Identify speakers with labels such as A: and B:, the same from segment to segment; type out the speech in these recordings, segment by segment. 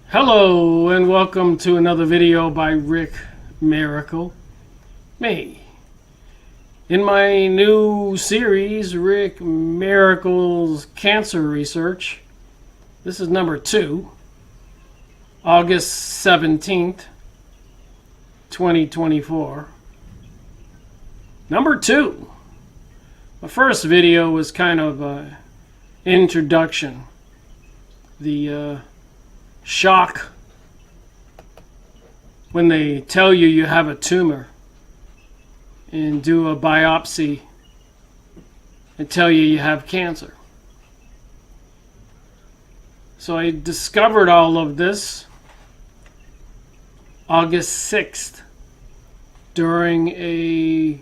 A: Hello and welcome to another video by Rick Miracle. Me. In my new series, Rick Miracle's Cancer Research, this is number 2, August 17th, 2024. Number 2. The first video was kind of an introduction. The shock when they tell you you have a tumor and do a biopsy and tell you you have cancer. So I discovered all of this August 6th during a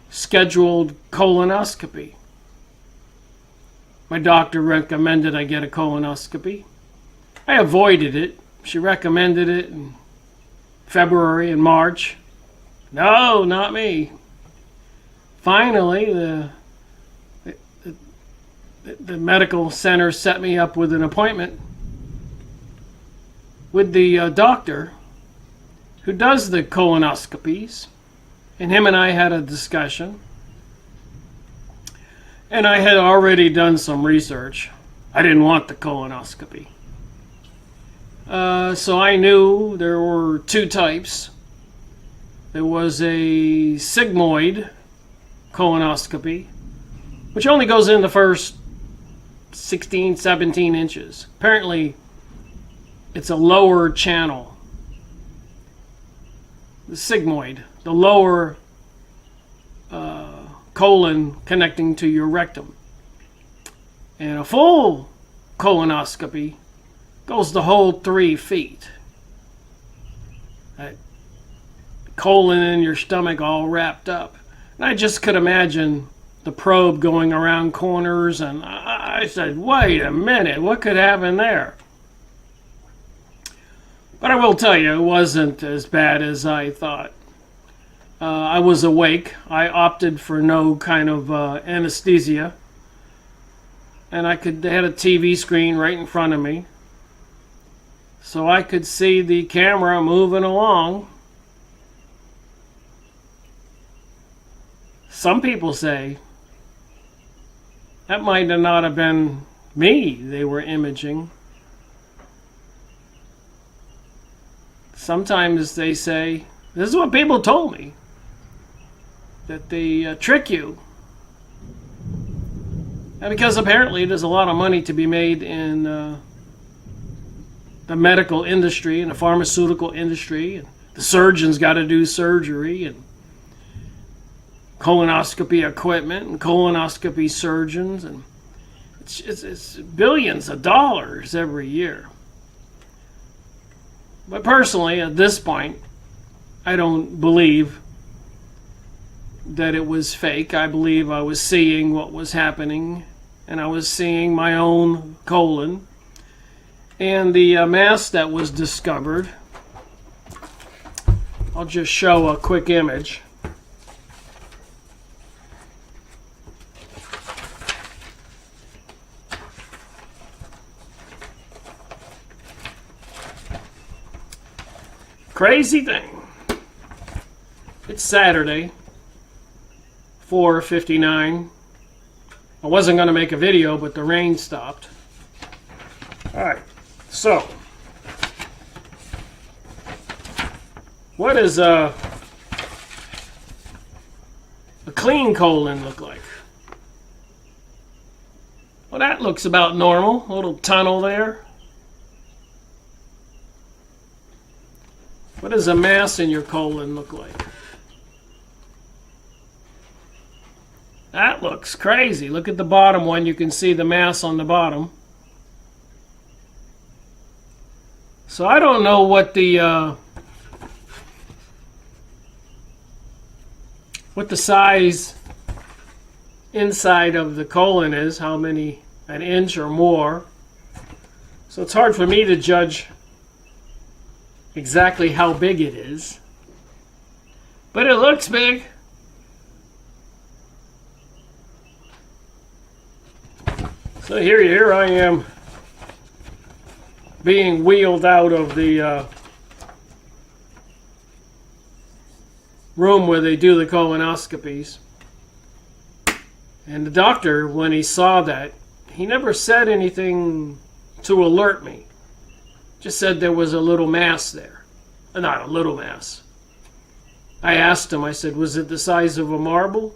A: scheduled colonoscopy. My doctor recommended I get a colonoscopy. I avoided it. She recommended it in February and March. No, not me. Finally, the medical center set me up with an appointment with the doctor who does the colonoscopies. And him and I had a discussion. And I had already done some research. I didn't want the colonoscopy. So I knew there were 2 types. There was a sigmoid colonoscopy, which only goes in the first 16, 17 inches. Apparently, it's a lower channel. The sigmoid, the lower colon connecting to your rectum. And a full colonoscopy goes the whole 3 feet. That colon in your stomach all wrapped up. And I just could imagine the probe going around corners, and I said, wait a minute, what could happen there? But I will tell you, it wasn't as bad as I thought. I was awake. I opted for no kind of anesthesia. And they had a TV screen right in front of me. So I could see the camera moving along. Some people say that might not have been me they were imaging. Sometimes they say, this is what people told me, that they trick you. And because apparently there's a lot of money to be made in the medical industry and the pharmaceutical industry, and the surgeons got to do surgery, and colonoscopy equipment and colonoscopy surgeons, and it's billions of dollars every year. But personally, at this point, I don't believe that it was fake. I believe I was seeing what was happening, and I was seeing my own colon. And the mass that was discovered, I'll just show a quick image. Crazy thing. It's Saturday, 4:59. I wasn't going to make a video, but the rain stopped. Alright, so what does a clean colon look like? Well, that looks about normal. A little tunnel there. What does a mass in your colon look like? That looks crazy. Look at the bottom one. You can see the mass on the bottom. So I don't know what the size inside of the colon is, how many, an inch or more. So it's hard for me to judge exactly how big it is. But it looks big. So here I am being wheeled out of the room where they do the colonoscopies. And the doctor, when he saw that, he never said anything to alert me. Just said there was a little mass there. Not a little mass. I asked him, I said, was it the size of a marble?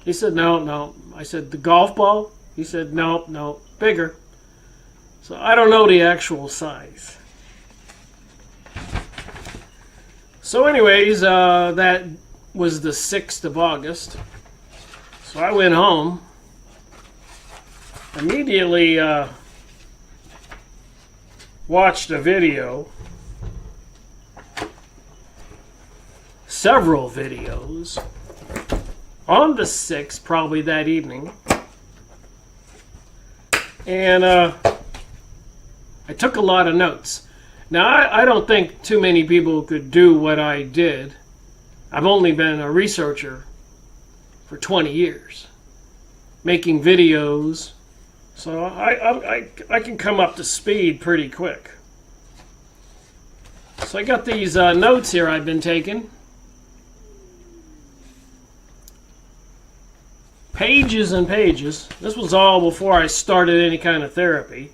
A: He said, no. I said, the golf ball? He said, no, bigger. So I don't know the actual size. So anyways, that was the 6th of August. So I went home. Immediately watched a video. Several videos. On the 6th, probably that evening. And I took a lot of notes. Now, I don't think too many people could do what I did. I've only been a researcher for 20 years, making videos, so I can come up to speed pretty quick. So I got these notes here I've been taking. Pages and pages. This was all before I started any kind of therapy.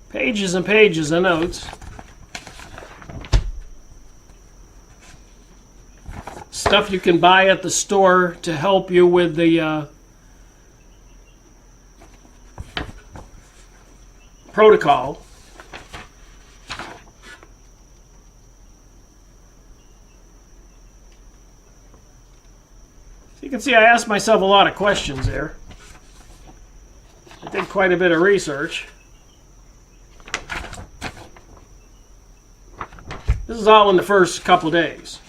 A: Pages and pages of notes. Stuff you can buy at the store to help you with the protocol. You can see I asked myself a lot of questions there. I did quite a bit of research. This is all in the first couple of days.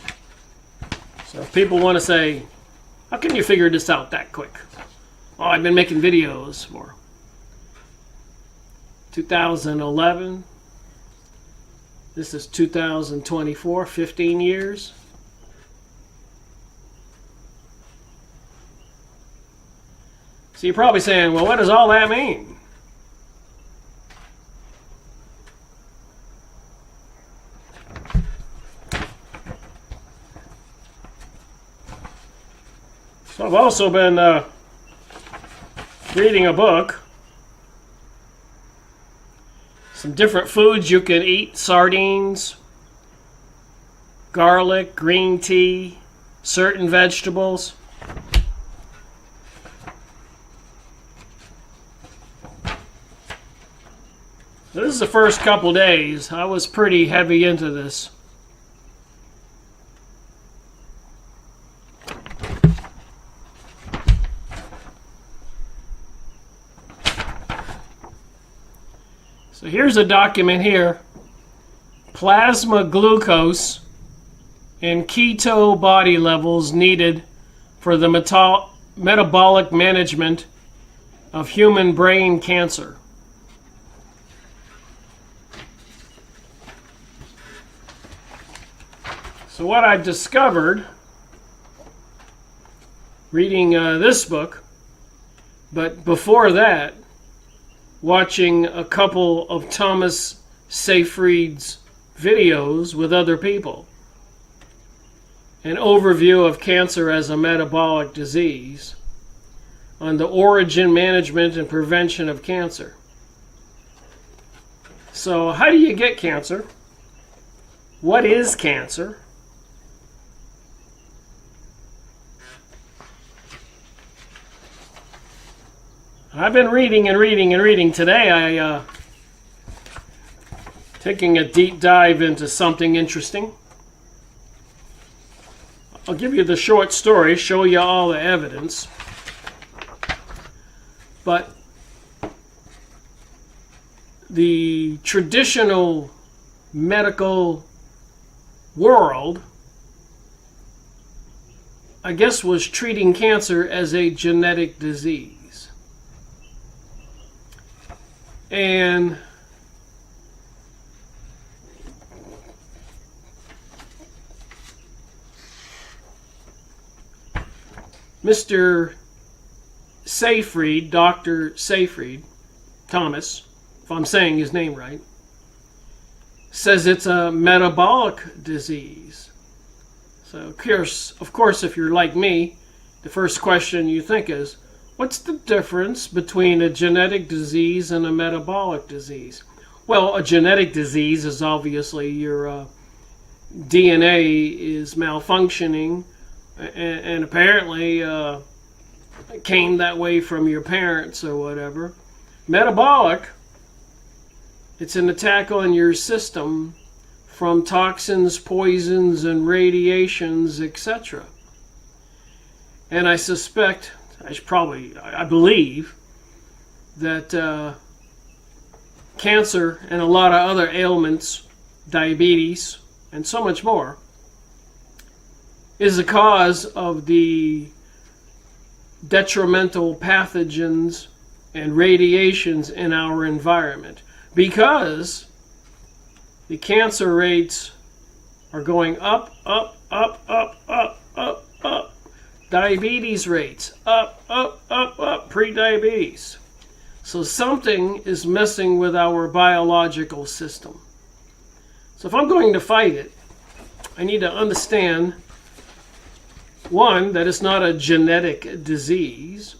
A: So if people want to say, how can you figure this out that quick? Oh, I've been making videos for 2011. This is 2024, 15 years. So you're probably saying, well, what does all that mean? So I've also been reading a book. Some different foods you can eat. Sardines, garlic, green tea, certain vegetables. This is the first couple days. I was pretty heavy into this. So here's a document here. Plasma glucose and keto body levels needed for the metabolic management of human brain cancer. So what I've discovered reading this book, but before that, watching a couple of Thomas Seyfried's videos with other people. An overview of cancer as a metabolic disease, on the origin, management, and prevention of cancer. So how do you get cancer? What is cancer? I've been reading and reading and reading. Today I taking a deep dive into something interesting. I'll give you the short story, show you all the evidence. But the traditional medical world, I guess, was treating cancer as a genetic disease. And Mr. Seyfried, Dr. Seyfried, Thomas, if I'm saying his name right, says it's a metabolic disease. So of course, if you're like me, the first question you think is, what's the difference between a genetic disease and a metabolic disease? Well, a genetic disease is obviously your DNA is malfunctioning, and apparently came that way from your parents or whatever. Metabolic, it's an attack on your system from toxins, poisons, and radiations, etc. And I suspect, I believe, that cancer and a lot of other ailments, diabetes, and so much more, is the cause of the detrimental pathogens and radiations in our environment, because the cancer rates are going up, up, up, up, up, up, up. Diabetes rates up, up, up, up, pre-diabetes. So something is messing with our biological system. So if I'm going to fight it, I need to understand, one, that it's not a genetic disease.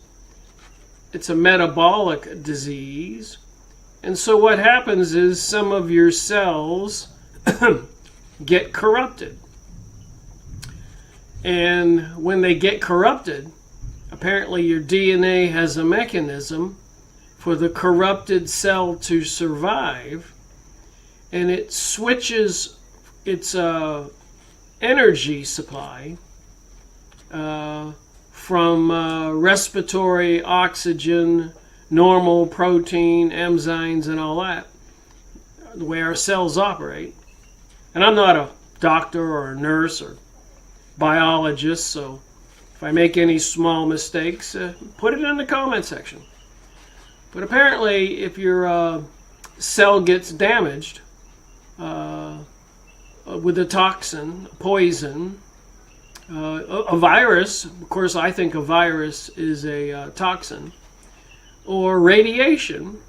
A: It's a metabolic disease. And so what happens is some of your cells get corrupted. And when they get corrupted, apparently your DNA has a mechanism for the corrupted cell to survive, and it switches its energy supply from respiratory oxygen, normal protein, enzymes, and all that, the way our cells operate. And I'm not a doctor or a nurse or biologist, so if I make any small mistakes, put it in the comment section. But apparently, if your cell gets damaged with a toxin, poison, a virus, of course I think a virus is a toxin, or radiation.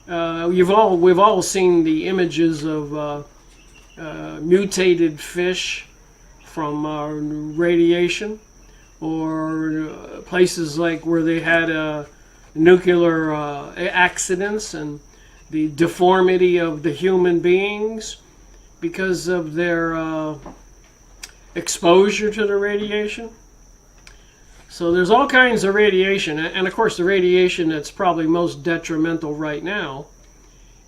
A: We've all seen the images of mutated fish from radiation, or places like where they had nuclear accidents and the deformity of the human beings because of their exposure to the radiation. So there's all kinds of radiation, and of course the radiation that's probably most detrimental right now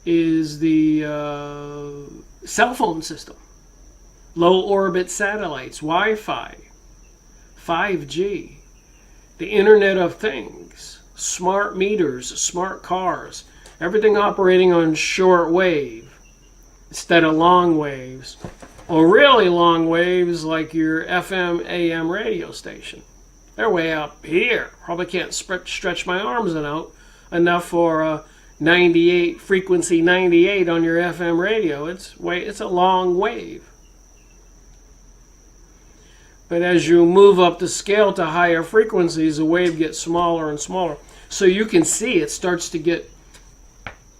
A: is the cell phone system, low orbit satellites, Wi-Fi, 5G, the Internet of Things, smart meters, smart cars, everything operating on short wave instead of long waves, or really long waves like your FM, AM radio station. They're way up here. Probably can't stretch my arms out enough for 98 frequency 98 on your FM radio. It's a long wave. But as you move up the scale to higher frequencies, the wave gets smaller and smaller. So you can see it starts to get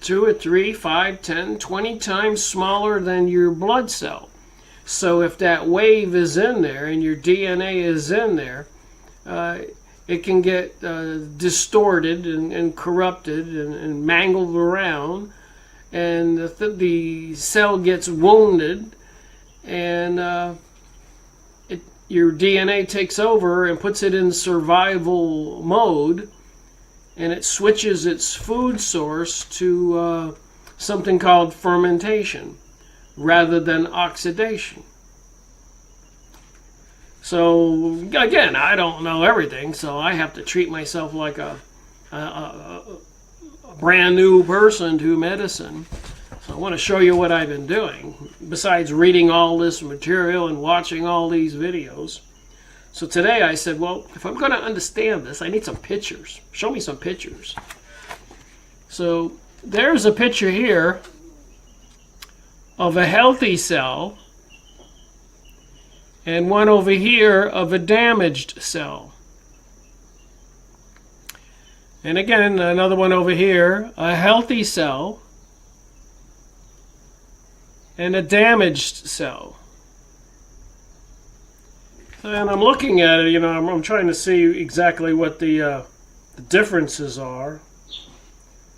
A: 2 or 3, 5, 10, 20 times smaller than your blood cell. So if that wave is in there and your DNA is in there, it can get distorted and corrupted and mangled around, and the cell gets wounded, and your DNA takes over and puts it in survival mode, and it switches its food source to something called fermentation rather than oxidation. So again, I don't know everything, so I have to treat myself like a brand new person to medicine. So I want to show you what I've been doing, besides reading all this material and watching all these videos. So today I said, well, if I'm going to understand this, I need some pictures. Show me some pictures. So there's a picture here of a healthy cell, and one over here of a damaged cell. And again, another one over here, a healthy cell and a damaged cell. And I'm looking at it, I'm trying to see exactly what the differences are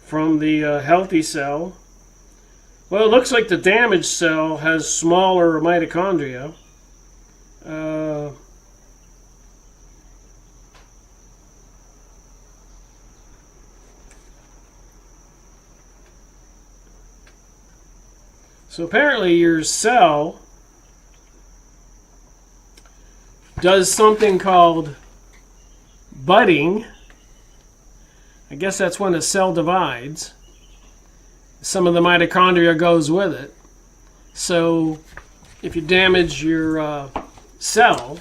A: from the healthy cell. Well, it looks like the damaged cell has smaller mitochondria. So apparently your cell does something called budding. I guess that's when a cell divides. Some of the mitochondria goes with it. So if you damage your cell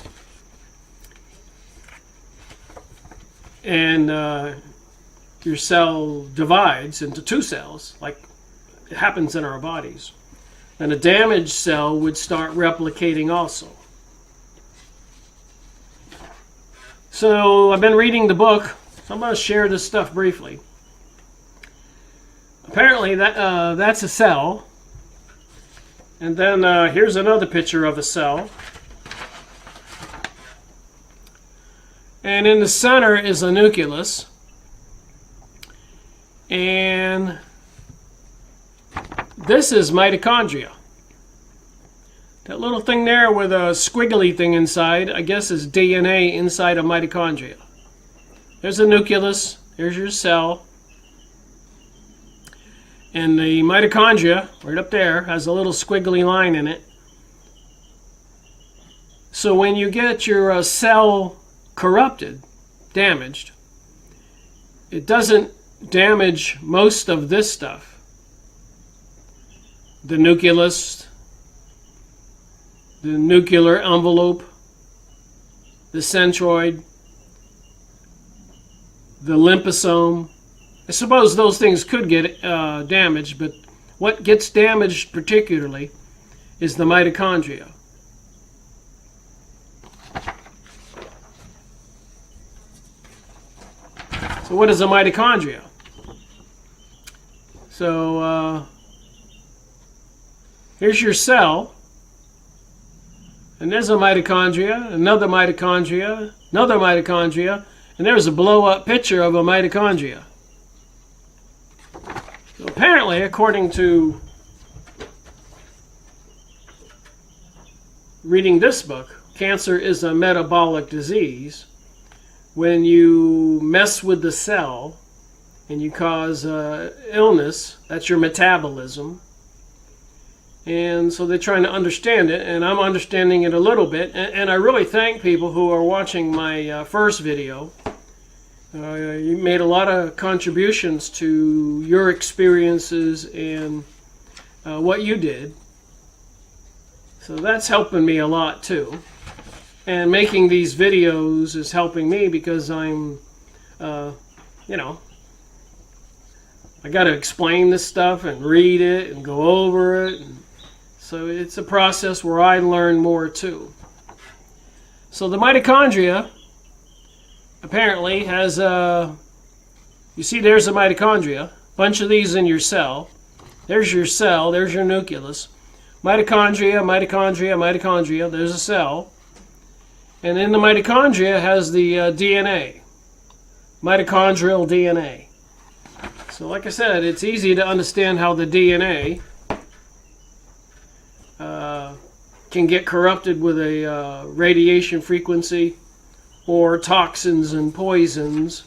A: and your cell divides into two cells, like it happens in our bodies, then a damaged cell would start replicating also. So I've been reading the book, so I'm going to share this stuff briefly. Apparently that's a cell. And then here's another picture of a cell. And in the center is a nucleus. And this is mitochondria. That little thing there with a squiggly thing inside, I guess is DNA inside of mitochondria. There's a nucleus, there's your cell. And the mitochondria, right up there, has a little squiggly line in it. So when you get your cell corrupted, damaged, it doesn't damage most of this stuff. The nucleus, the nuclear envelope, the centroid, the lymphosome. I suppose those things could get damaged, but what gets damaged particularly is the mitochondria. So what is a mitochondria? So here's your cell, and there's a mitochondria, another mitochondria, another mitochondria, and there's a blow-up picture of a mitochondria. So apparently, according to reading this book, cancer is a metabolic disease. When you mess with the cell and you cause illness, that's your metabolism. And so they're trying to understand it, and I'm understanding it a little bit. And I really thank people who are watching my first video. You made a lot of contributions to your experiences and what you did. So that's helping me a lot too. And making these videos is helping me because I'm, I got to explain this stuff and read it and go over it. And so it's a process where I learn more too. So the mitochondria apparently has you see there's a mitochondria, bunch of these in your cell. There's your cell, there's your nucleus. Mitochondria, mitochondria, mitochondria, there's a cell. And in the mitochondria has the DNA, mitochondrial DNA. So like I said, it's easy to understand how the DNA can get corrupted with a radiation frequency or toxins and poisons.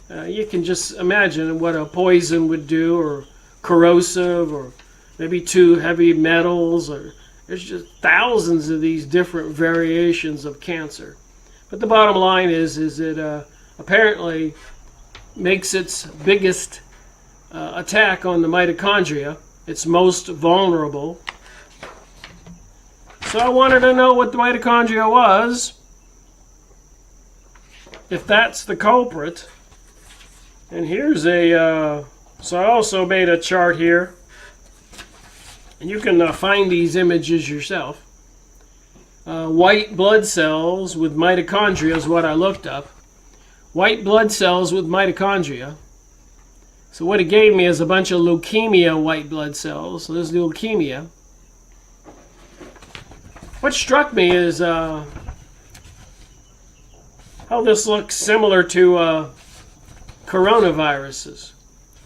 A: You can just imagine what a poison would do, or corrosive, or maybe too heavy metals, or there's just thousands of these different variations of cancer. But the bottom line is it apparently makes its biggest attack on the mitochondria. It's most vulnerable. So I wanted to know what the mitochondria was, if that's the culprit. And here's so I also made a chart here. And you can find these images yourself. White blood cells with mitochondria is what I looked up. white blood cells with mitochondria. So what it gave me is a bunch of leukemia white blood cells. So there's the leukemia. What struck me is how this looks similar to coronaviruses.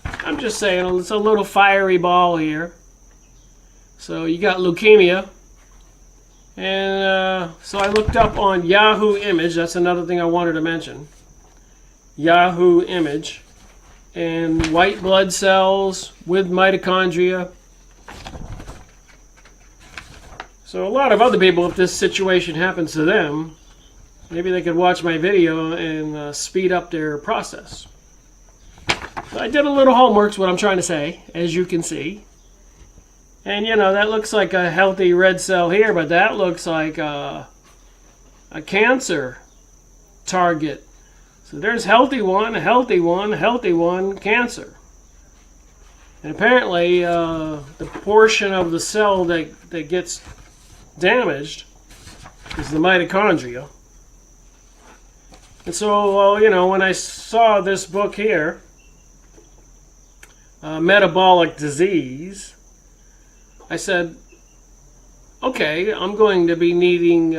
A: I'm just saying, it's a little fiery ball here. So you got leukemia. And so I looked up on Yahoo Image. That's another thing I wanted to mention. Yahoo Image. And white blood cells with mitochondria. So a lot of other people, if this situation happens to them, maybe they could watch my video and speed up their process. So I did a little homework, is what I'm trying to say, as you can see. And you know, that looks like a healthy red cell here, but that looks like a cancer target. So there's healthy one, healthy one, healthy one, cancer. And apparently the portion of the cell that gets damaged is the mitochondria. And so, you know, when I saw this book here, Metabolic Disease, I said, okay, I'm going to be needing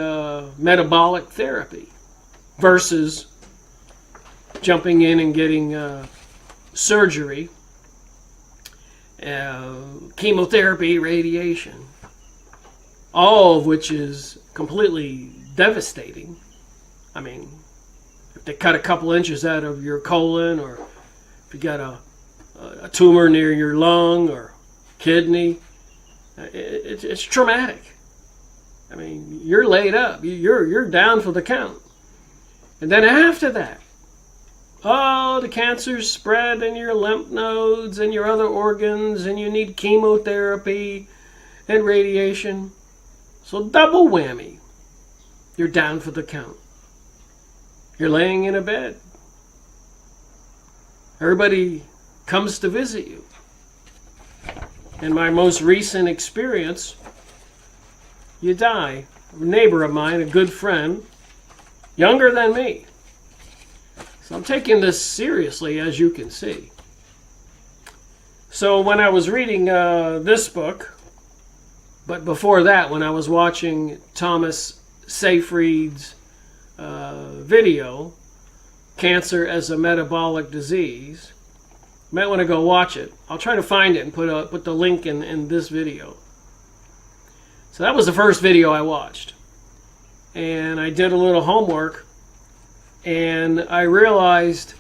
A: metabolic therapy versus jumping in and getting surgery, chemotherapy, radiation, all of which is completely devastating. I mean, if they cut a couple inches out of your colon, or if you got a tumor near your lung or kidney, it's traumatic. I mean, you're laid up. You're down for the count. And then after that, the cancer's spread in your lymph nodes and your other organs, and you need chemotherapy and radiation. So double whammy. You're down for the count. You're laying in a bed. Everybody comes to visit you. In my most recent experience, you die. A neighbor of mine, a good friend, younger than me. So I'm taking this seriously, as you can see. So when I was reading this book, but before that, when I was watching Thomas Seyfried's video, Cancer as a Metabolic Disease, you might want to go watch it. I'll try to find it and put the link in this video. So that was the first video I watched. And I did a little homework, and I realized,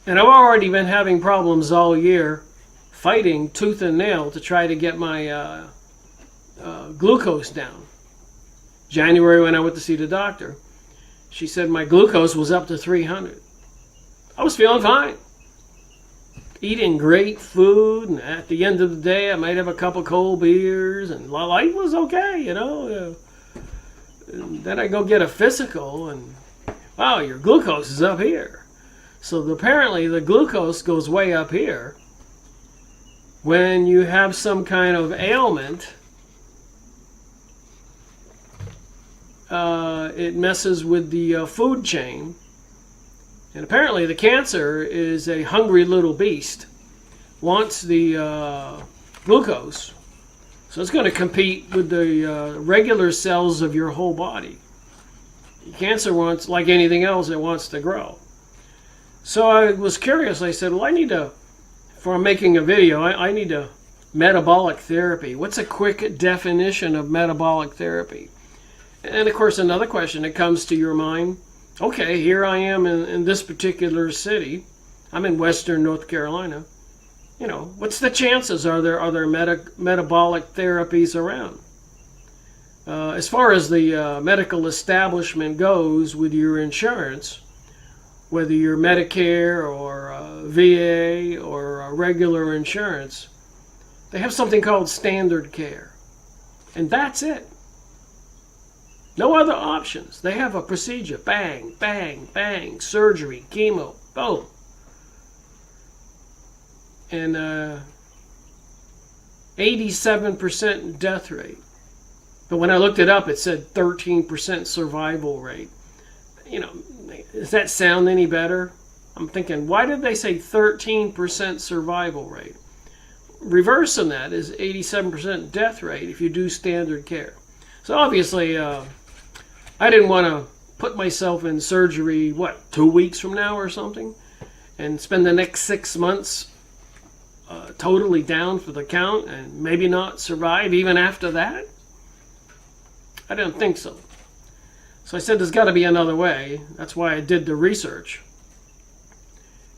A: and I've already been having problems all year fighting tooth and nail to try to get my glucose down. January, when I went to see the doctor, she said my glucose was up to 300. I was feeling fine. Eating great food, and at the end of the day I might have a couple cold beers, and life was okay, you know. And then I go get a physical, and wow, your glucose is up here. So apparently the glucose goes way up here when you have some kind of ailment. It messes with the food chain. And apparently the cancer is a hungry little beast. Wants the glucose. So it's going to compete with the regular cells of your whole body. Cancer wants, like anything else, it wants to grow. So I was curious. I said, well, I need to, for making a video, I need a metabolic therapy. What's a quick definition of metabolic therapy? And of course, another question that comes to your mind, okay, here I am in this particular city. I'm in Western North Carolina. You know, what's the chances? Are there metabolic therapies around? As far as the medical establishment goes with your insurance, whether you're Medicare or VA or regular insurance, they have something called standard care. And that's it. No other options. They have a procedure. Bang, bang, bang. Surgery, chemo, boom. And 87% death rate. But when I looked it up, it said 13% survival rate. You know, Does that sound any better? I'm thinking, why did they say 13% survival rate? Reversing that is 87% death rate if you do standard care. So obviously, I didn't want to put myself in surgery, 2 weeks from now or something, and spend the next 6 months totally down for the count and maybe not survive even after that? I didn't think so. So I said there's got to be another way. That's why I did the research.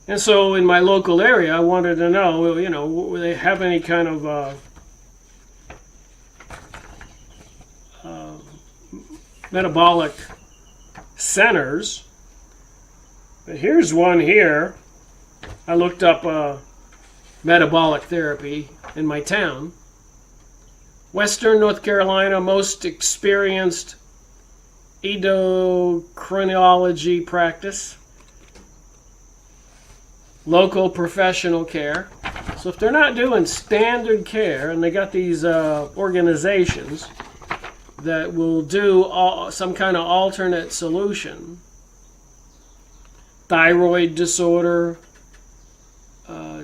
A: And so in my local area, I wanted to know, will they have any kind of metabolic centers? But here's one here. I looked up metabolic therapy in my town. Western North Carolina, most experienced endocrinology practice. Local professional care. So if they're not doing standard care, and they got these organizations that will do some kind of alternate solution, thyroid disorder,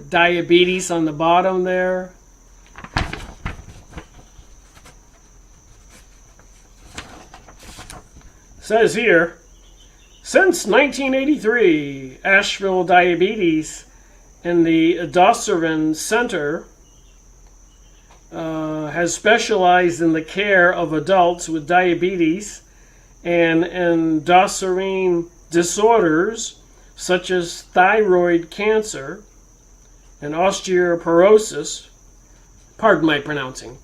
A: diabetes on the bottom there. Says here, since 1983, Asheville Diabetes and the Endosserin Center has specialized in the care of adults with diabetes and endosserin disorders such as thyroid cancer and osteoporosis. Pardon my pronouncing.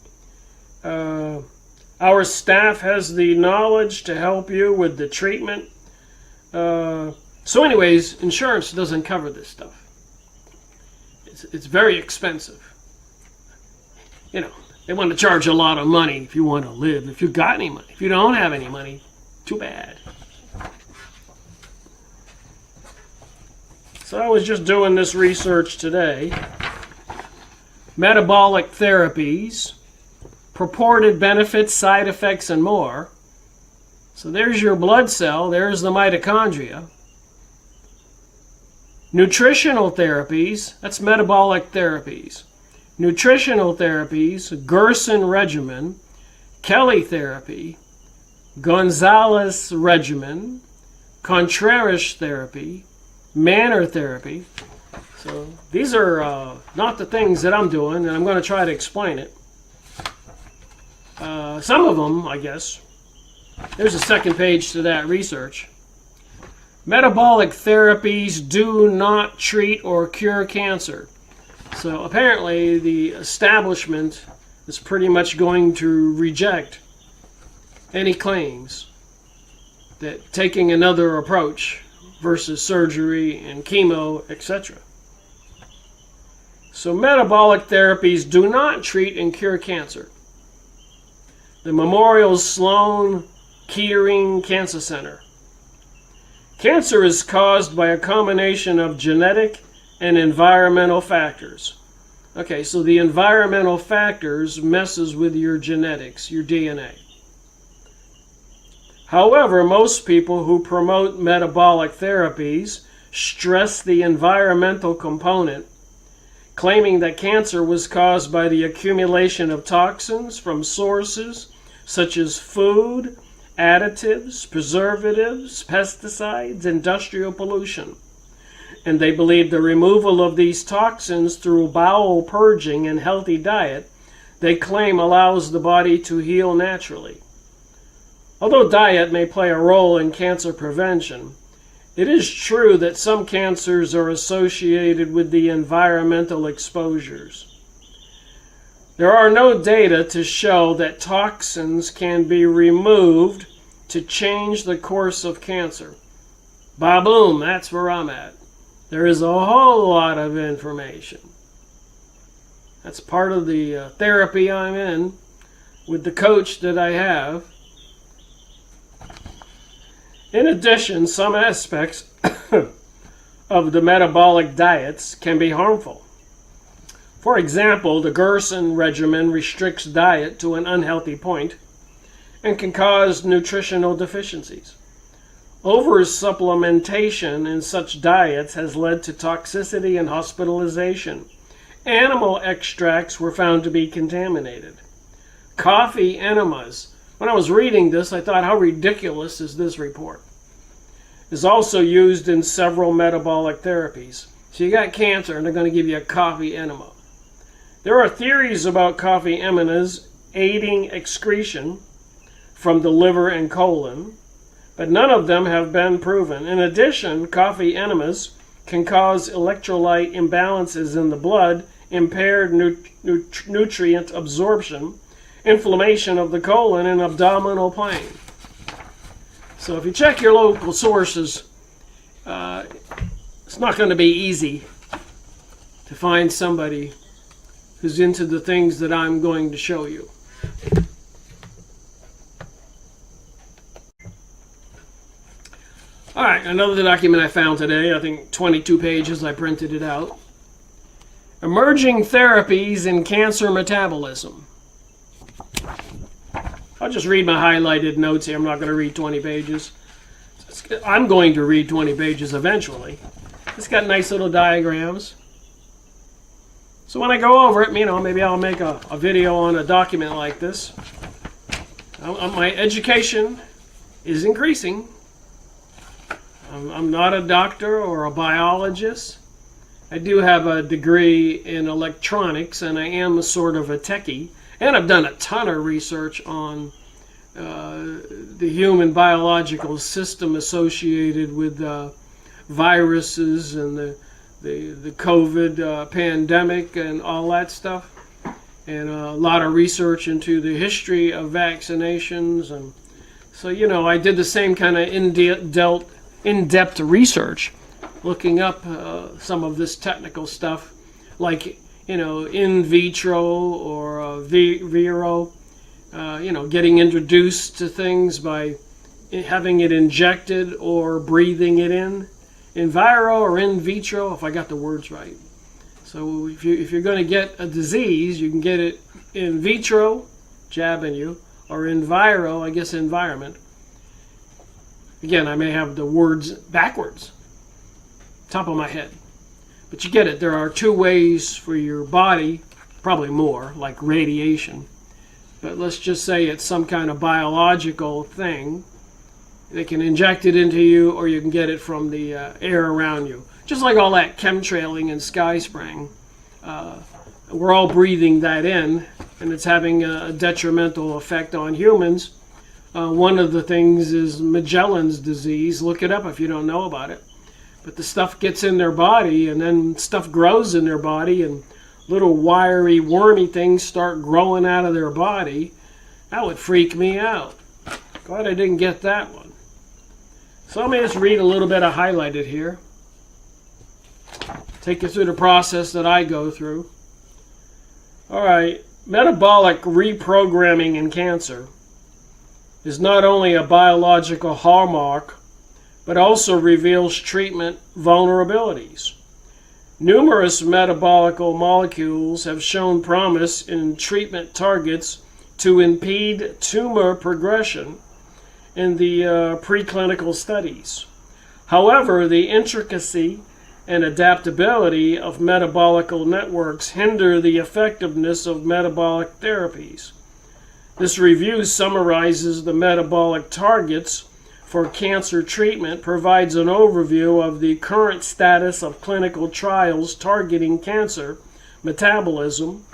A: Our staff has the knowledge to help you with the treatment. So anyways, insurance doesn't cover this stuff. It's very expensive. They want to charge a lot of money if you want to live, if you got any money. If you don't have any money, too bad. So I was just doing this research today. Metabolic therapies, purported benefits, side effects, and more. So there's your blood cell, there's the mitochondria. Nutritional therapies, that's metabolic therapies. Nutritional therapies, Gerson regimen, Kelly therapy, Gonzalez regimen, Contreras therapy, Manner therapy. So these are not the things that I'm doing, and I'm going to try to explain it. Some of them, I guess. There's a second page to that research. Metabolic therapies do not treat or cure cancer. So apparently the establishment is pretty much going to reject any claims that taking another approach versus surgery and chemo, etc. So metabolic therapies do not treat and cure cancer. The Memorial Sloan Kettering Cancer Center. Cancer is caused by a combination of genetic and environmental factors. Okay, so the environmental factors messes with your genetics, your DNA. However, most people who promote metabolic therapies stress the environmental component, claiming that cancer was caused by the accumulation of toxins from sources such as food, additives, preservatives, pesticides, industrial pollution. And they believe the removal of these toxins through bowel purging and healthy diet, they claim allows the body to heal naturally. Although diet may play a role in cancer prevention, it is true that some cancers are associated with the environmental exposures. There are no data to show that toxins can be removed to change the course of cancer. Ba-boom, that's where I'm at. There is a whole lot of information. That's part of the therapy I'm in with the coach that I have. In addition, some aspects of the metabolic diets can be harmful. For example, the Gerson regimen restricts diet to an unhealthy point and can cause nutritional deficiencies. Oversupplementation in such diets has led to toxicity and hospitalization. Animal extracts were found to be contaminated. Coffee enemas. When I was reading this, I thought, how ridiculous is this report? Is also used in several metabolic therapies. So you got cancer and they're going to give you a coffee enema. There are theories about coffee enemas aiding excretion from the liver and colon, but none of them have been proven. In addition, coffee enemas can cause electrolyte imbalances in the blood, impaired nutrient absorption, inflammation of the colon and abdominal plane. So if you check your local sources, it's not going to be easy to find somebody who's into the things that I'm going to show you. All right, another document I found today, I think 22 pages, I printed it out. Emerging therapies in cancer metabolism. I'll just read my highlighted notes here. I'm not going to read 20 pages. I'm going to read 20 pages eventually. It's got nice little diagrams. So when I go over it, maybe I'll make a video on a document like this. My education is increasing. I'm not a doctor or a biologist. I do have a degree in electronics, and I am a sort of a techie. And I've done a ton of research on the human biological system associated with viruses and the COVID pandemic and all that stuff. And a lot of research into the history of vaccinations. And so, I did the same kind of in-depth research, looking up some of this technical stuff, like in vitro or viro, getting introduced to things by having it injected or breathing it in viro or in vitro, if I got the words right. So if you're going to get a disease, you can get it in vitro, jabbing you, or in viro, I guess environment. Again, I may have the words backwards, top of my head. But you get it. There are two ways for your body, probably more, like radiation. But let's just say it's some kind of biological thing. They can inject it into you, or you can get it from the air around you. Just like all that chemtrailing and sky spraying. We're all breathing that in, and it's having a detrimental effect on humans. One of the things is Magellan's disease. Look it up if you don't know about it. But the stuff gets in their body, and then stuff grows in their body, and little wiry, wormy things start growing out of their body. That would freak me out. Glad I didn't get that one. So let me just read a little bit of highlighted here. Take you through the process that I go through. All right, metabolic reprogramming in cancer is not only a biological hallmark, but also reveals treatment vulnerabilities. Numerous metabolic molecules have shown promise in treatment targets to impede tumor progression in the preclinical studies. However, the intricacy and adaptability of metabolic networks hinder the effectiveness of metabolic therapies. This review summarizes the metabolic targets for cancer treatment, provides an overview of the current status of clinical trials targeting cancer metabolism.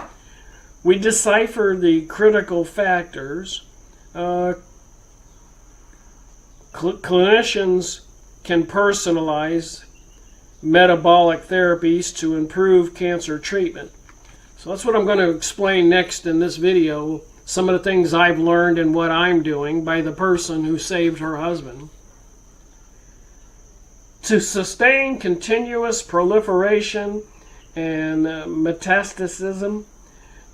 A: We decipher the critical factors. Clinicians can personalize metabolic therapies to improve cancer treatment. So that's what I'm going to explain next in this video. Some of the things I've learned and what I'm doing by the person who saved her husband. To sustain continuous proliferation and metastasis,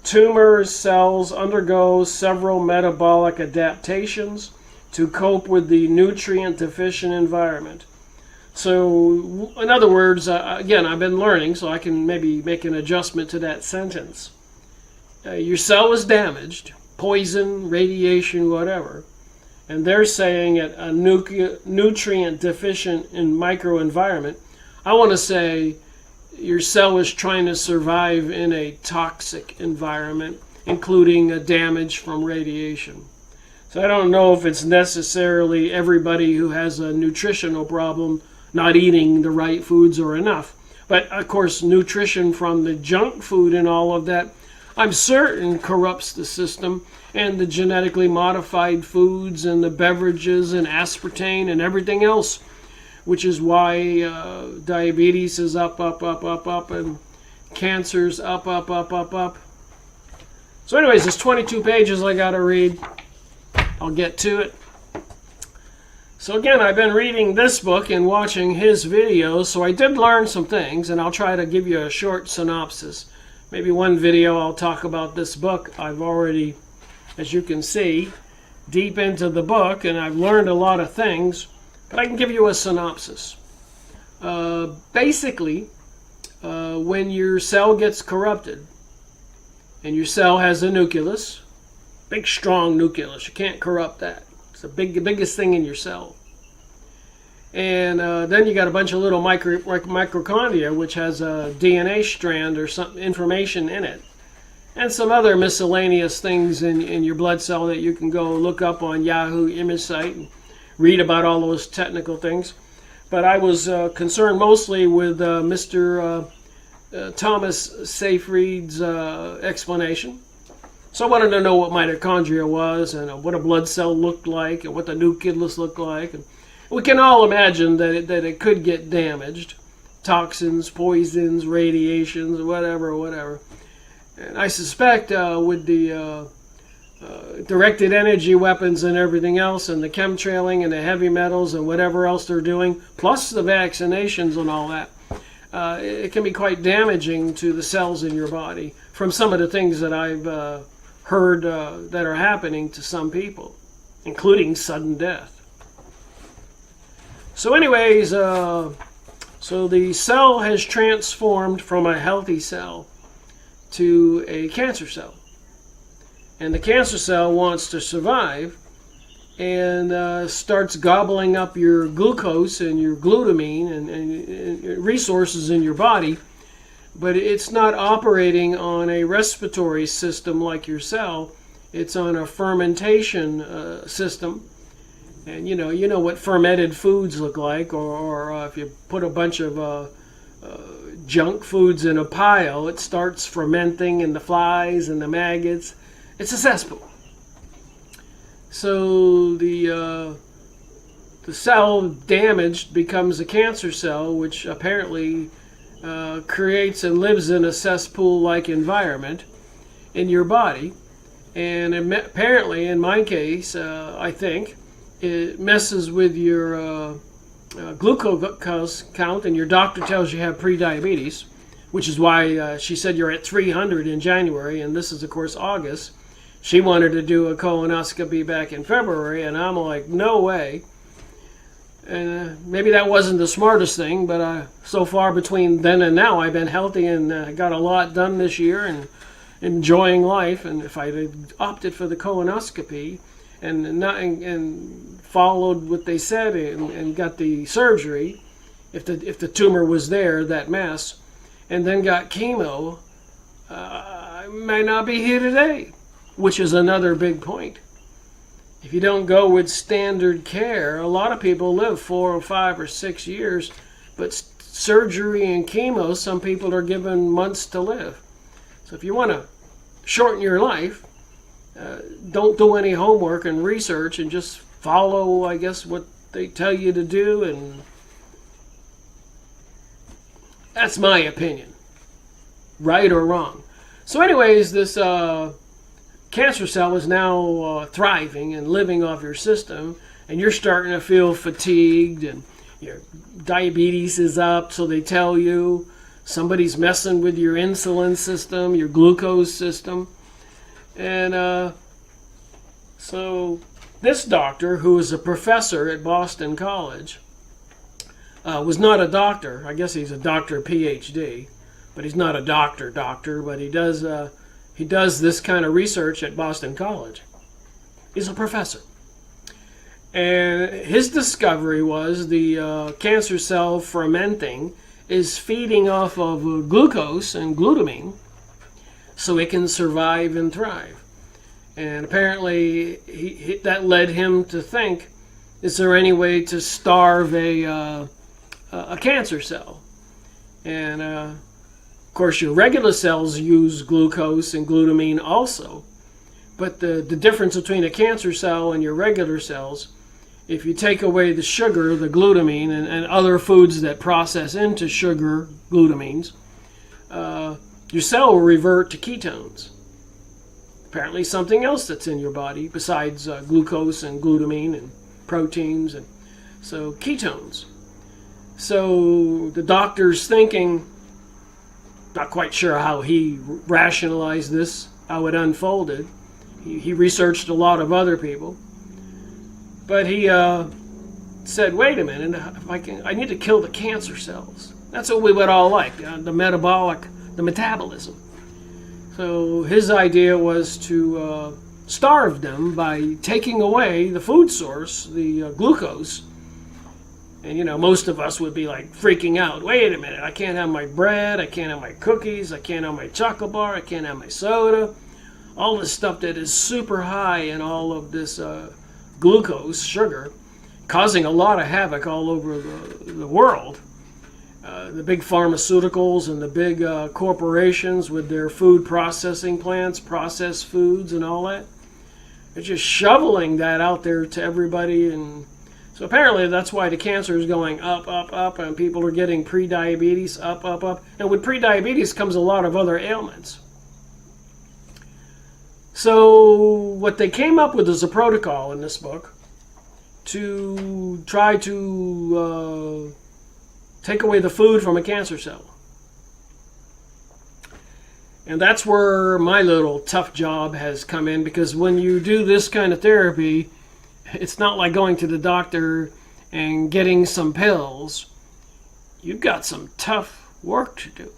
A: tumor cells undergo several metabolic adaptations to cope with the nutrient-deficient environment. So, in other words, again, I've been learning, so I can maybe make an adjustment to that sentence. Your cell is damaged, poison, radiation, whatever. and they're saying at a nutrient deficient in microenvironment. I want to say your cell is trying to survive in a toxic environment, including a damage from radiation. So I don't know if it's necessarily everybody who has a nutritional problem not eating the right foods or enough. But of course, nutrition from the junk food and all of that, I'm certain corrupts the system, and the genetically modified foods and the beverages and aspartame and everything else, which is why diabetes is up, and cancer's up. So anyways, there's 22 pages I got to read. I'll get to it. So again, I've been reading this book and watching his videos, so I did learn some things, and I'll try to give you a short synopsis. Maybe one video I'll talk about this book. I've already, as you can see, deep into the book, and I've learned a lot of things, but I can give you a synopsis. Basically, when your cell gets corrupted, and your cell has a nucleus, big strong nucleus, you can't corrupt that. It's the biggest thing in your cell. And then you got a bunch of little mitochondria, which has a DNA strand or some information in it. And some other miscellaneous things in your blood cell that you can go look up on Yahoo image site and read about all those technical things. But I was concerned mostly with Mr. Thomas Seyfried's explanation. So I wanted to know what mitochondria was and what a blood cell looked like and what the nucleus looked like. And we can all imagine that it could get damaged. Toxins, poisons, radiations, whatever. And I suspect with the directed energy weapons and everything else and the chemtrailing and the heavy metals and whatever else they're doing, plus the vaccinations and all that, it can be quite damaging to the cells in your body from some of the things that I've heard that are happening to some people, including sudden death. So anyways, so the cell has transformed from a healthy cell to a cancer cell. And the cancer cell wants to survive and starts gobbling up your glucose and your glutamine and resources in your body. But it's not operating on a respiratory system like your cell. It's on a fermentation system. And you know what fermented foods look like, or if you put a bunch of junk foods in a pile, it starts fermenting, and the flies and the maggots. It's a cesspool. So the cell damaged becomes a cancer cell, which apparently creates and lives in a cesspool-like environment in your body. And apparently, in my case, I think, it messes with your glucose count, and your doctor tells you have pre-diabetes, which is why she said you're at 300 in January, and this is, of course, August. She wanted to do a colonoscopy back in February, and I'm like, no way. And maybe that wasn't the smartest thing, but so far between then and now, I've been healthy and got a lot done this year and enjoying life. And if I had opted for the colonoscopy and followed what they said and got the surgery, if the tumor was there, that mass, and then got chemo, I might not be here today, which is another big point. If you don't go with standard care, a lot of people live 4 or 5 or 6 years, but surgery and chemo, some people are given months to live. So if you want to shorten your life, don't do any homework and research and just follow, I guess, what they tell you to do, and that's my opinion, right or wrong. So anyways, this cancer cell is now thriving and living off your system, and you're starting to feel fatigued, and your diabetes is up, so they tell you somebody's messing with your insulin system, your glucose system. And so this doctor, who is a professor at Boston College, was not a doctor. I guess he's a doctor, PhD, but he's not a doctor, but he does this kind of research at Boston College. He's a professor. And his discovery was the cancer cell fermenting is feeding off of glucose and glutamine so it can survive and thrive. And apparently that led him to think, is there any way to starve a cancer cell? And of course your regular cells use glucose and glutamine also. But the difference between a cancer cell and your regular cells, if you take away the sugar, the glutamine, and other foods that process into sugar, glutamines, your cell will revert to ketones. Apparently something else that's in your body besides glucose and glutamine and proteins, and so ketones. So the doctor's thinking, not quite sure how he rationalized this, how it unfolded. He researched a lot of other people, but he said, wait a minute, if I need to kill the cancer cells. That's what we would all like, the metabolism. So his idea was to starve them by taking away the food source, the glucose. And most of us would be like freaking out. Wait a minute, I can't have my bread, I can't have my cookies, I can't have my chocolate bar, I can't have my soda. All this stuff that is super high in all of this glucose, sugar, causing a lot of havoc all over the world. The big pharmaceuticals and the big corporations with their food processing plants, processed foods and all that. They're just shoveling that out there to everybody. And so apparently that's why the cancer is going up, up, up, and people are getting pre-diabetes, up, up, up. And with pre-diabetes comes a lot of other ailments. So what they came up with is a protocol in this book to try to take away the food from a cancer cell. And that's where my little tough job has come in, because when you do this kind of therapy, it's not like going to the doctor and getting some pills. You've got some tough work to do.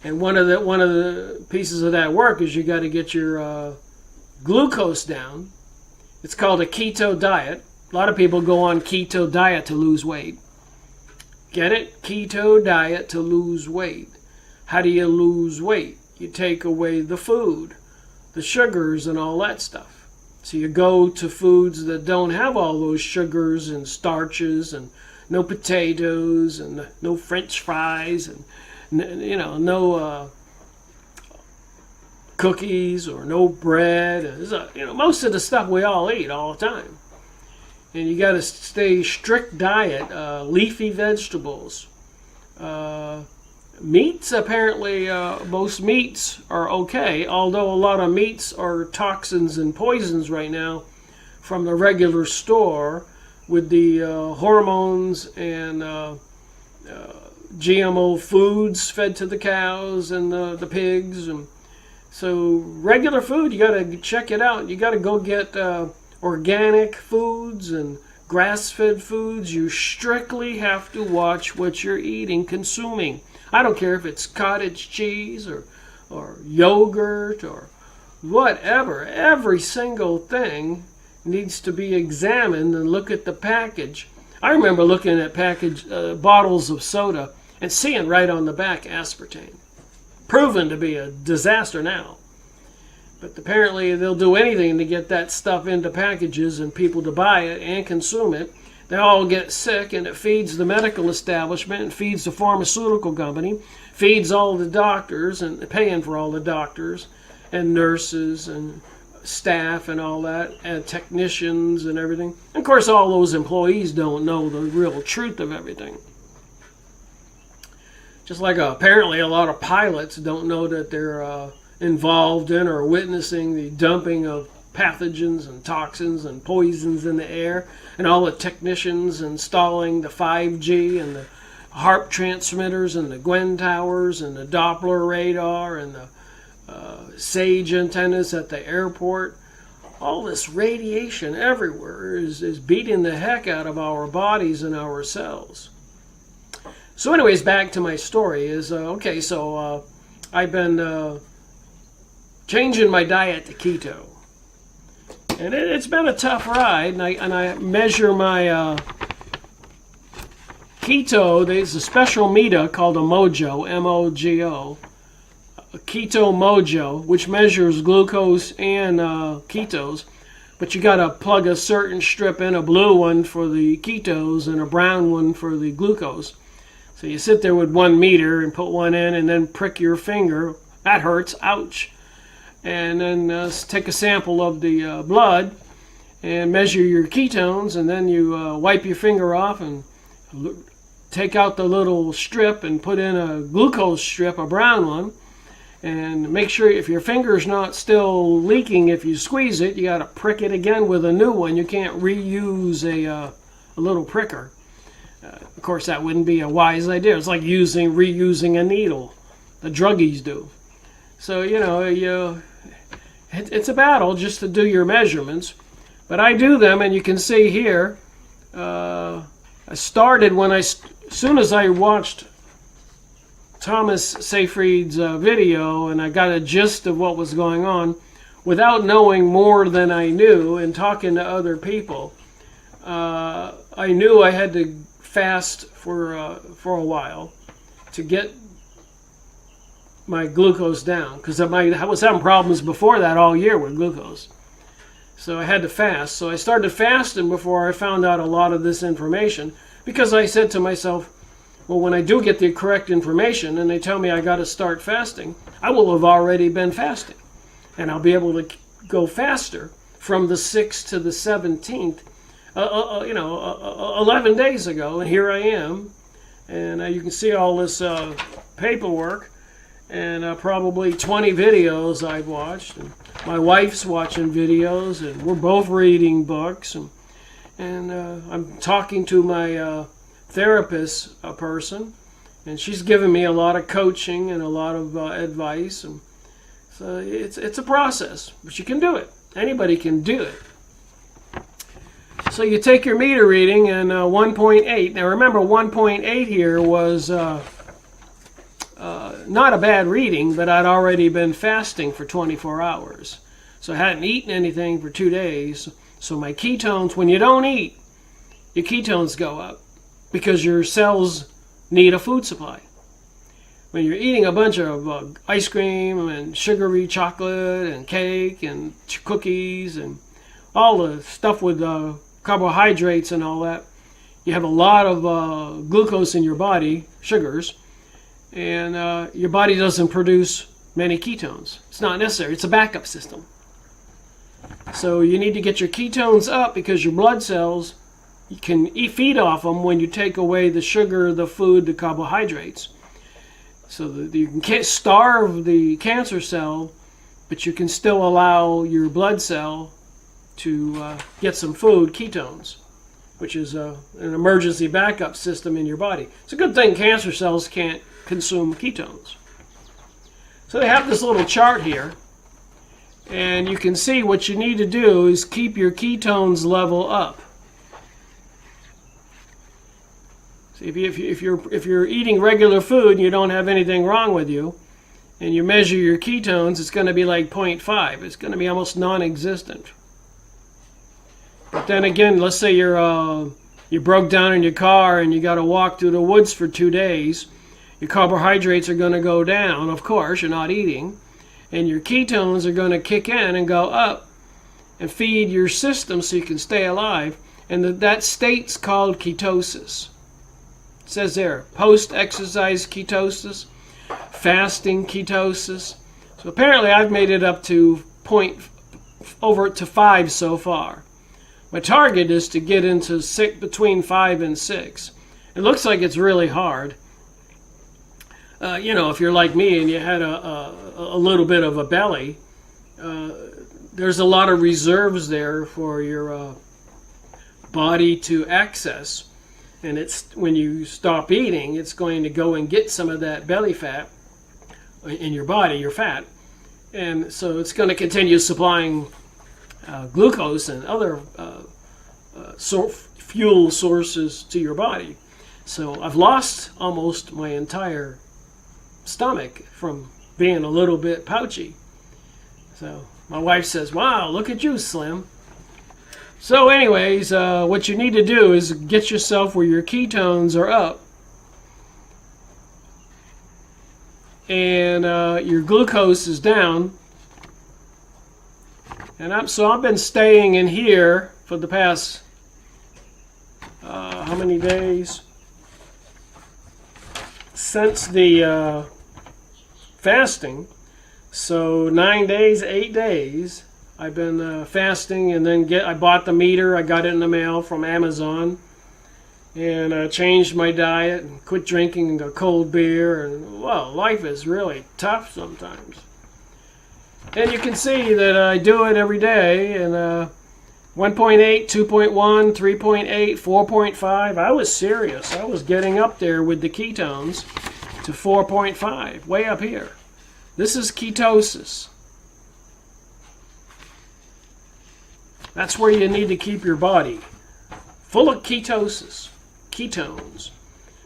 A: And one of the pieces of that work is you got to get your glucose down. It's called a keto diet. A lot of people go on keto diet to lose weight. Get it? Keto diet to lose weight. How do you lose weight? You take away the food, the sugars and all that stuff. So you go to foods that don't have all those sugars and starches, and no potatoes and no French fries, and no cookies or no bread. Most of the stuff we all eat all the time. And you got to stay strict diet, leafy vegetables. Meats, apparently, most meats are okay, although a lot of meats are toxins and poisons right now from the regular store with the hormones and GMO foods fed to the cows and the pigs. And so regular food, you got to check it out. You got to go get organic foods and grass-fed foods. You strictly have to watch what you're eating, consuming. I don't care if it's cottage cheese or yogurt or whatever. Every single thing needs to be examined and look at the package. I remember looking at bottles of soda and seeing right on the back aspartame. Proven to be a disaster now. But apparently they'll do anything to get that stuff into packages and people to buy it and consume it. They all get sick, and it feeds the medical establishment, and feeds the pharmaceutical company, feeds all the doctors, and paying for all the doctors and nurses and staff and all that, and technicians and everything. And of course, all those employees don't know the real truth of everything. Just like apparently a lot of pilots don't know that they're involved in or witnessing the dumping of pathogens and toxins and poisons in the air, and all the technicians installing the 5G and the HARP transmitters and the Gwen towers and the Doppler radar and the SAGE antennas at the airport. All this radiation everywhere is beating the heck out of our bodies and our cells. So anyways, back to my story is, I've been changing my diet to keto. And it's been a tough ride, and I measure my keto. There's a special meter called a Mojo, M-O-G-O, a Keto Mojo, which measures glucose and ketos. But you got to plug a certain strip in, a blue one for the ketos and a brown one for the glucose. So you sit there with 1 meter and put one in and then prick your finger. That hurts, ouch. And then take a sample of the blood and measure your ketones, and then you wipe your finger off and take out the little strip and put in a glucose strip, a brown one, and make sure if your finger's not still leaking, if you squeeze it, you got to prick it again with a new one. You can't reuse a little pricker. Of course, that wouldn't be a wise idea. It's like reusing a needle. The druggies do. So, it's a battle just to do your measurements. But I do them, and you can see here, I started as soon as I watched Thomas Seyfried's video, and I got a gist of what was going on, without knowing more than I knew and talking to other people. I knew I had to fast for a while to get my glucose down, because I was having problems before that all year with glucose. So I had to fast. So I started fasting before I found out a lot of this information, because I said to myself, well, when I do get the correct information and they tell me I got to start fasting, I will have already been fasting, and I'll be able to go faster from the 6th to the 17th, 11 days ago, and here I am. And you can see all this paperwork and probably 20 videos I've watched. And my wife's watching videos, and we're both reading books. And I'm talking to my therapist person, and she's giving me a lot of coaching and a lot of advice. And so it's a process, but you can do it. Anybody can do it. So you take your meter reading, and 1.8. Now remember, 1.8 here was not a bad reading, but I'd already been fasting for 24 hours. So I hadn't eaten anything for 2 days. So my ketones, when you don't eat, your ketones go up because your cells need a food supply. When you're eating a bunch of ice cream and sugary chocolate and cake and cookies and all the stuff with carbohydrates and all that, you have a lot of glucose in your body, sugars, and your body doesn't produce many ketones. It's not necessary. It's a backup system. So you need to get your ketones up, because your blood cells, you can feed off them when you take away the sugar, the food, the carbohydrates. So that you can't starve the cancer cell, but you can still allow your blood cell to get some food, ketones, which is an emergency backup system in your body. It's a good thing cancer cells can't consume ketones. So they have this little chart here, and you can see what you need to do is keep your ketones level up. See, if you're eating regular food and you don't have anything wrong with you, and you measure your ketones, it's going to be like 0.5. It's going to be almost non-existent. But then again, let's say you broke down in your car and you got to walk through the woods for 2 days. Your carbohydrates are going to go down, of course, you're not eating. And your ketones are going to kick in and go up and feed your system so you can stay alive. And that state's called ketosis. It says there, post-exercise ketosis, fasting ketosis. So apparently I've made it up to over to 5 so far. My target is to get into between 5 and 6. It looks like it's really hard. If you're like me and you had a little bit of a belly, there's a lot of reserves there for your body to access. And it's when you stop eating, it's going to go and get some of that belly fat in your body, your fat. And so it's going to continue supplying glucose and other fuel sources to your body. So I've lost almost my entire stomach from being a little bit pouchy. So my wife says, wow, look at you, Slim. So anyways, what you need to do is get yourself where your ketones are up and your glucose is down. And I've been staying in here for the past how many days? Since the fasting. So 9 days, 8 days. I've been fasting, and then I bought the meter. I got it in the mail from Amazon, and changed my diet and quit drinking the cold beer. And well, life is really tough sometimes. And you can see that I do it every day. And 1.8, 2.1, 3.8, 4.5. I was serious. I was getting up there with the ketones to 4.5, way up here. This is ketosis. That's where you need to keep your body full of ketosis, ketones,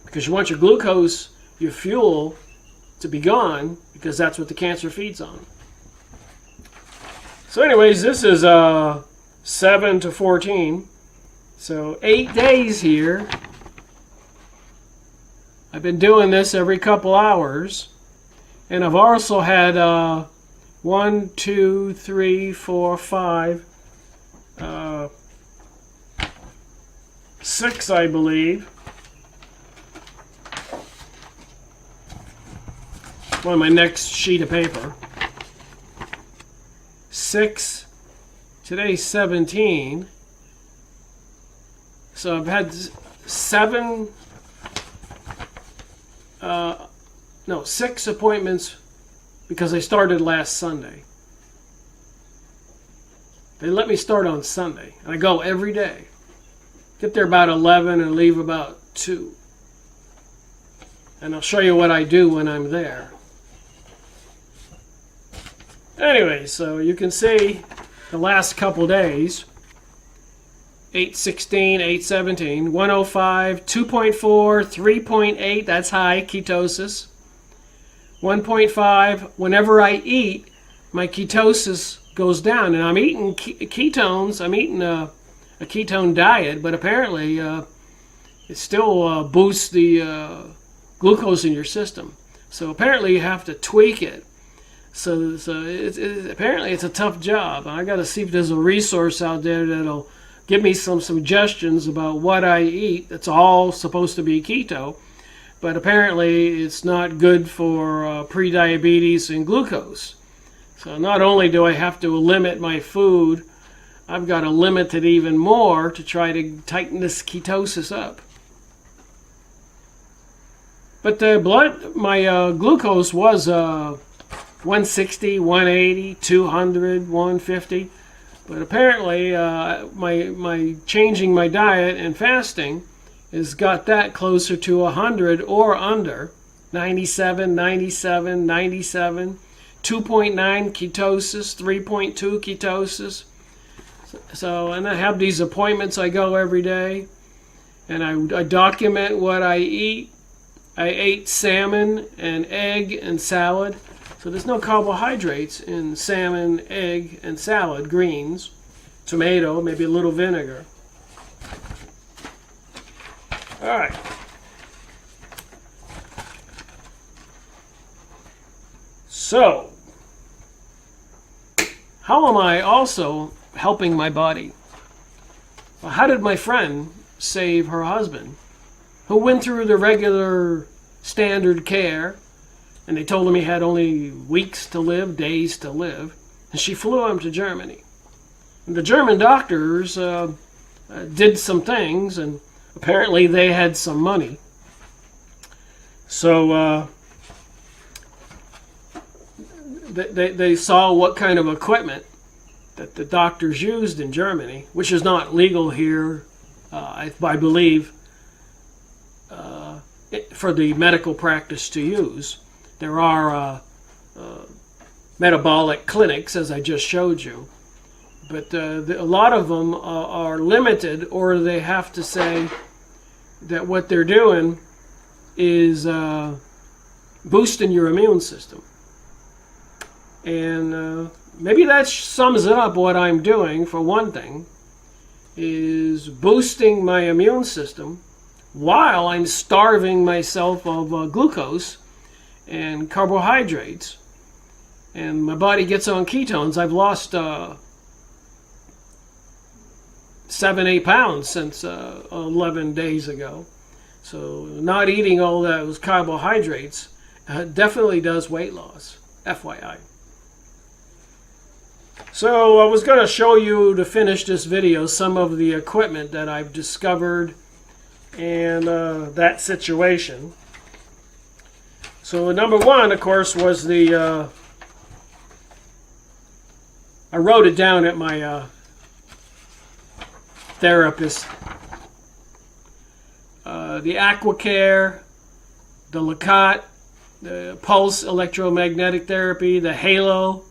A: because you want your glucose, your fuel, to be gone, because that's what the cancer feeds on. So anyways, this is 7 to 14. So 8 days here. I've been doing this every couple hours. And I've also had 1, 2, 3, 4, 5, 6, I believe. On my next sheet of paper. 6. Today's 17. So I've had 7. 6 appointments because I started last Sunday. They let me start on Sunday, and I go every day. Get there about 11 and leave about 2. And I'll show you what I do when I'm there. Anyway, so you can see the last couple days. 8:16, 8:17, 105, 2.4, 3.8, that's high, ketosis. 1.5, whenever I eat, my ketosis goes down. And I'm eating ketones, I'm eating a ketone diet, but apparently it still boosts the glucose in your system. So apparently you have to tweak it. So apparently it's a tough job. I got to see if there's a resource out there that'll give me some suggestions about what I eat. That's all supposed to be keto, but apparently it's not good for pre-diabetes and glucose. So not only do I have to limit my food, I've got to limit it even more to try to tighten this ketosis up. But my glucose was 160, 180, 200, 150. But apparently, my changing my diet and fasting has got that closer to 100 or under. 97, 97, 97, 2.9 ketosis, 3.2 ketosis. So, and I have these appointments. I go every day, and I document what I eat. I ate salmon and egg and salad. So there's no carbohydrates in salmon, egg, and salad, greens, tomato, maybe a little vinegar. All right. So, how am I also helping my body? Well, how did my friend save her husband, who went through the regular standard care, and they told him he had only weeks to live, days to live, and she flew him to Germany. And the German doctors did some things, and apparently they had some money. So they saw what kind of equipment that the doctors used in Germany, which is not legal here, I believe, for the medical practice to use. There are metabolic clinics, as I just showed you, but a lot of them are limited, or they have to say that what they're doing is boosting your immune system. And maybe that sums it up what I'm doing, for one thing. is boosting my immune system while I'm starving myself of glucose and carbohydrates. And my body gets on ketones. I've lost 7-8 pounds since 11 days ago. So not eating all those carbohydrates definitely does weight loss, FYI. So I was going to show you, to finish this video, some of the equipment that I've discovered and that situation. So number one, of course, was the... I wrote it down at my therapist. The AquaCare, the Lacat, the Pulse Electromagnetic Therapy, the Halo,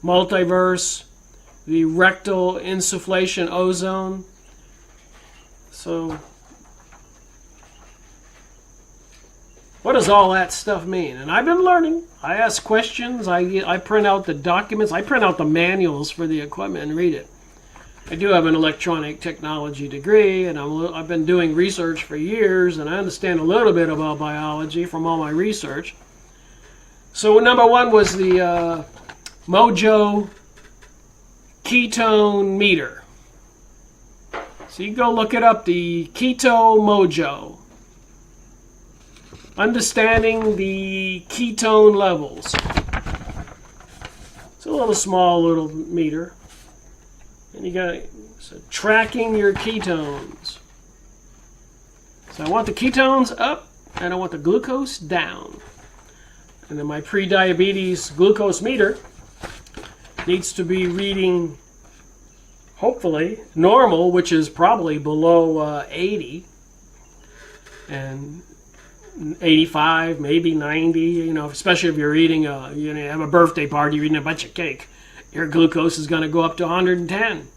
A: Multiverse, the Rectal Insufflation Ozone. So, what does all that stuff mean? And I've been learning. I ask questions. I print out the documents. I print out the manuals for the equipment and read it. I do have an electronic technology degree, and I've been doing research for years, and I understand a little bit about biology from all my research. So number one was the Mojo ketone meter. So you go look it up, the Keto Mojo. Understanding the ketone levels. It's a little small little meter. And you got tracking your ketones. So I want the ketones up and I want the glucose down. And then my pre-diabetes glucose meter needs to be reading, hopefully, normal, which is probably below 80. And 85, maybe 90, you know, especially if you're eating you have a birthday party, you're eating a bunch of cake. Your glucose is going to go up to 110.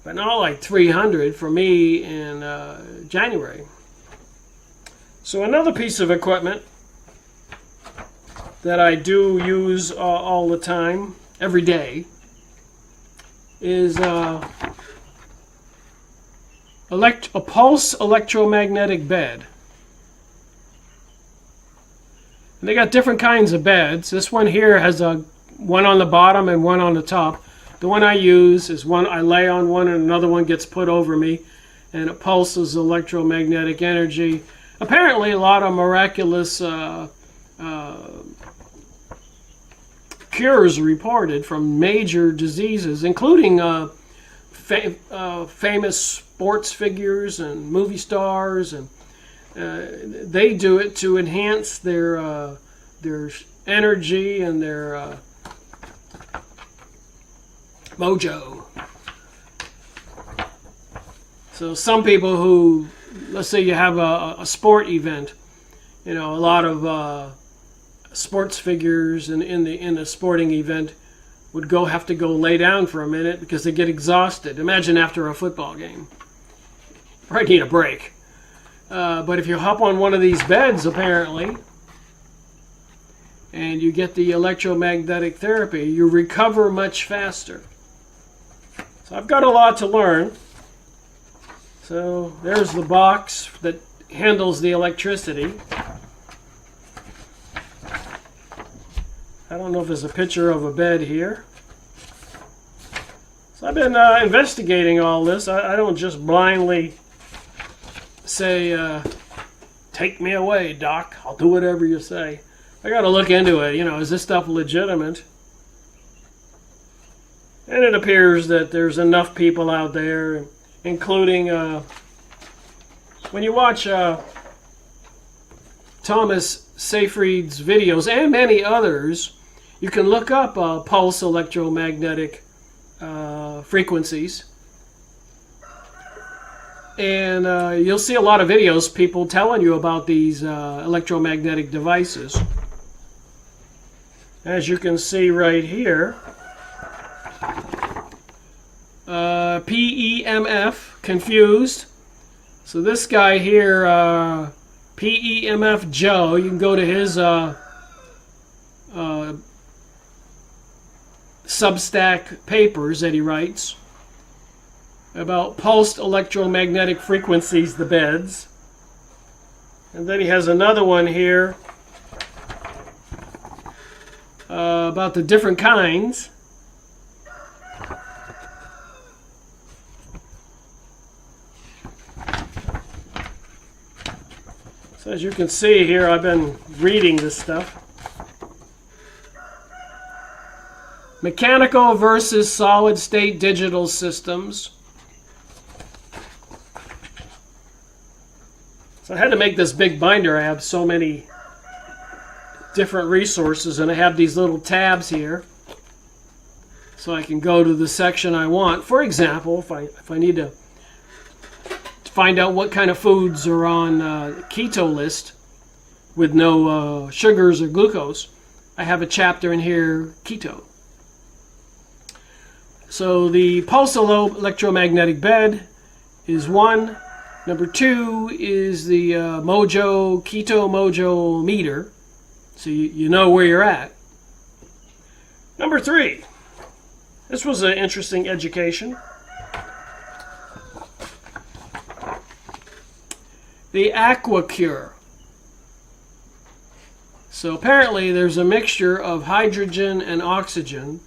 A: But not like 300 for me in January. So another piece of equipment that I do use all the time, every day, is a pulse electromagnetic bed. And they got different kinds of beds. This one here has one on the bottom and one on the top. The one I use is one I lay on one and another one gets put over me, and it pulses electromagnetic energy. Apparently a lot of miraculous cures reported from major diseases, including famous sports figures and movie stars, and they do it to enhance their energy and their mojo. So some people who, let's say you have a sport event, you know, a lot of sports figures in a sporting event would have to go lay down for a minute because they get exhausted. Imagine after a football game. Probably need a break. But if you hop on one of these beds, apparently, and you get the electromagnetic therapy, you recover much faster. So I've got a lot to learn. So there's the box that handles the electricity. I don't know if there's a picture of a bed here. So I've been investigating all this. I don't just blindly say, take me away, doc. I'll do whatever you say. I got to look into it. You know, is this stuff legitimate? And it appears that there's enough people out there, including when you watch Thomas Seyfried's videos and many others, you can look up pulse electromagnetic frequencies. And you'll see a lot of videos, people telling you about these electromagnetic devices. As you can see right here, PEMF, confused. So this guy here, PEMF Joe, you can go to his Substack papers that he writes. about pulsed electromagnetic frequencies, the beds. And then he has another one here about the different kinds. So as you can see here, I've been reading this stuff. Mechanical versus solid state digital systems. So I had to make this big binder. I have so many different resources, and I have these little tabs here so I can go to the section I want. For example, if I need to find out what kind of foods are on keto list with no sugars or glucose, I have a chapter in here, keto. So the pulse electromagnetic bed is one. Number two is the Mojo, Keto Mojo meter, so you know where you're at. Number three, this was an interesting education. The AquaCure. So apparently there's a mixture of hydrogen and oxygen,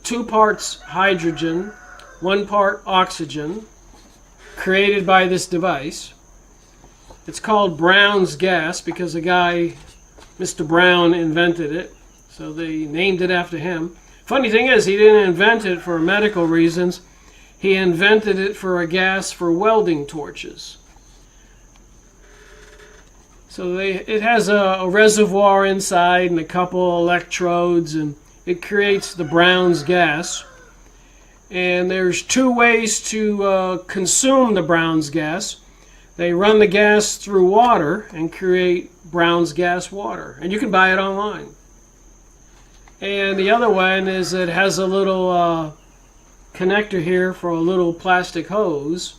A: 2 parts hydrogen, 1 part oxygen, created by this device. It's called Brown's gas because a guy, Mr. Brown, invented it. So they named it after him. Funny thing is, he didn't invent it for medical reasons. He invented it for a gas for welding torches. So it has a reservoir inside and a couple electrodes, and it creates the Brown's gas. And there's 2 ways to consume the Brown's gas. They run the gas through water and create Brown's gas water. And you can buy it online. And the other one is it has a little connector here for a little plastic hose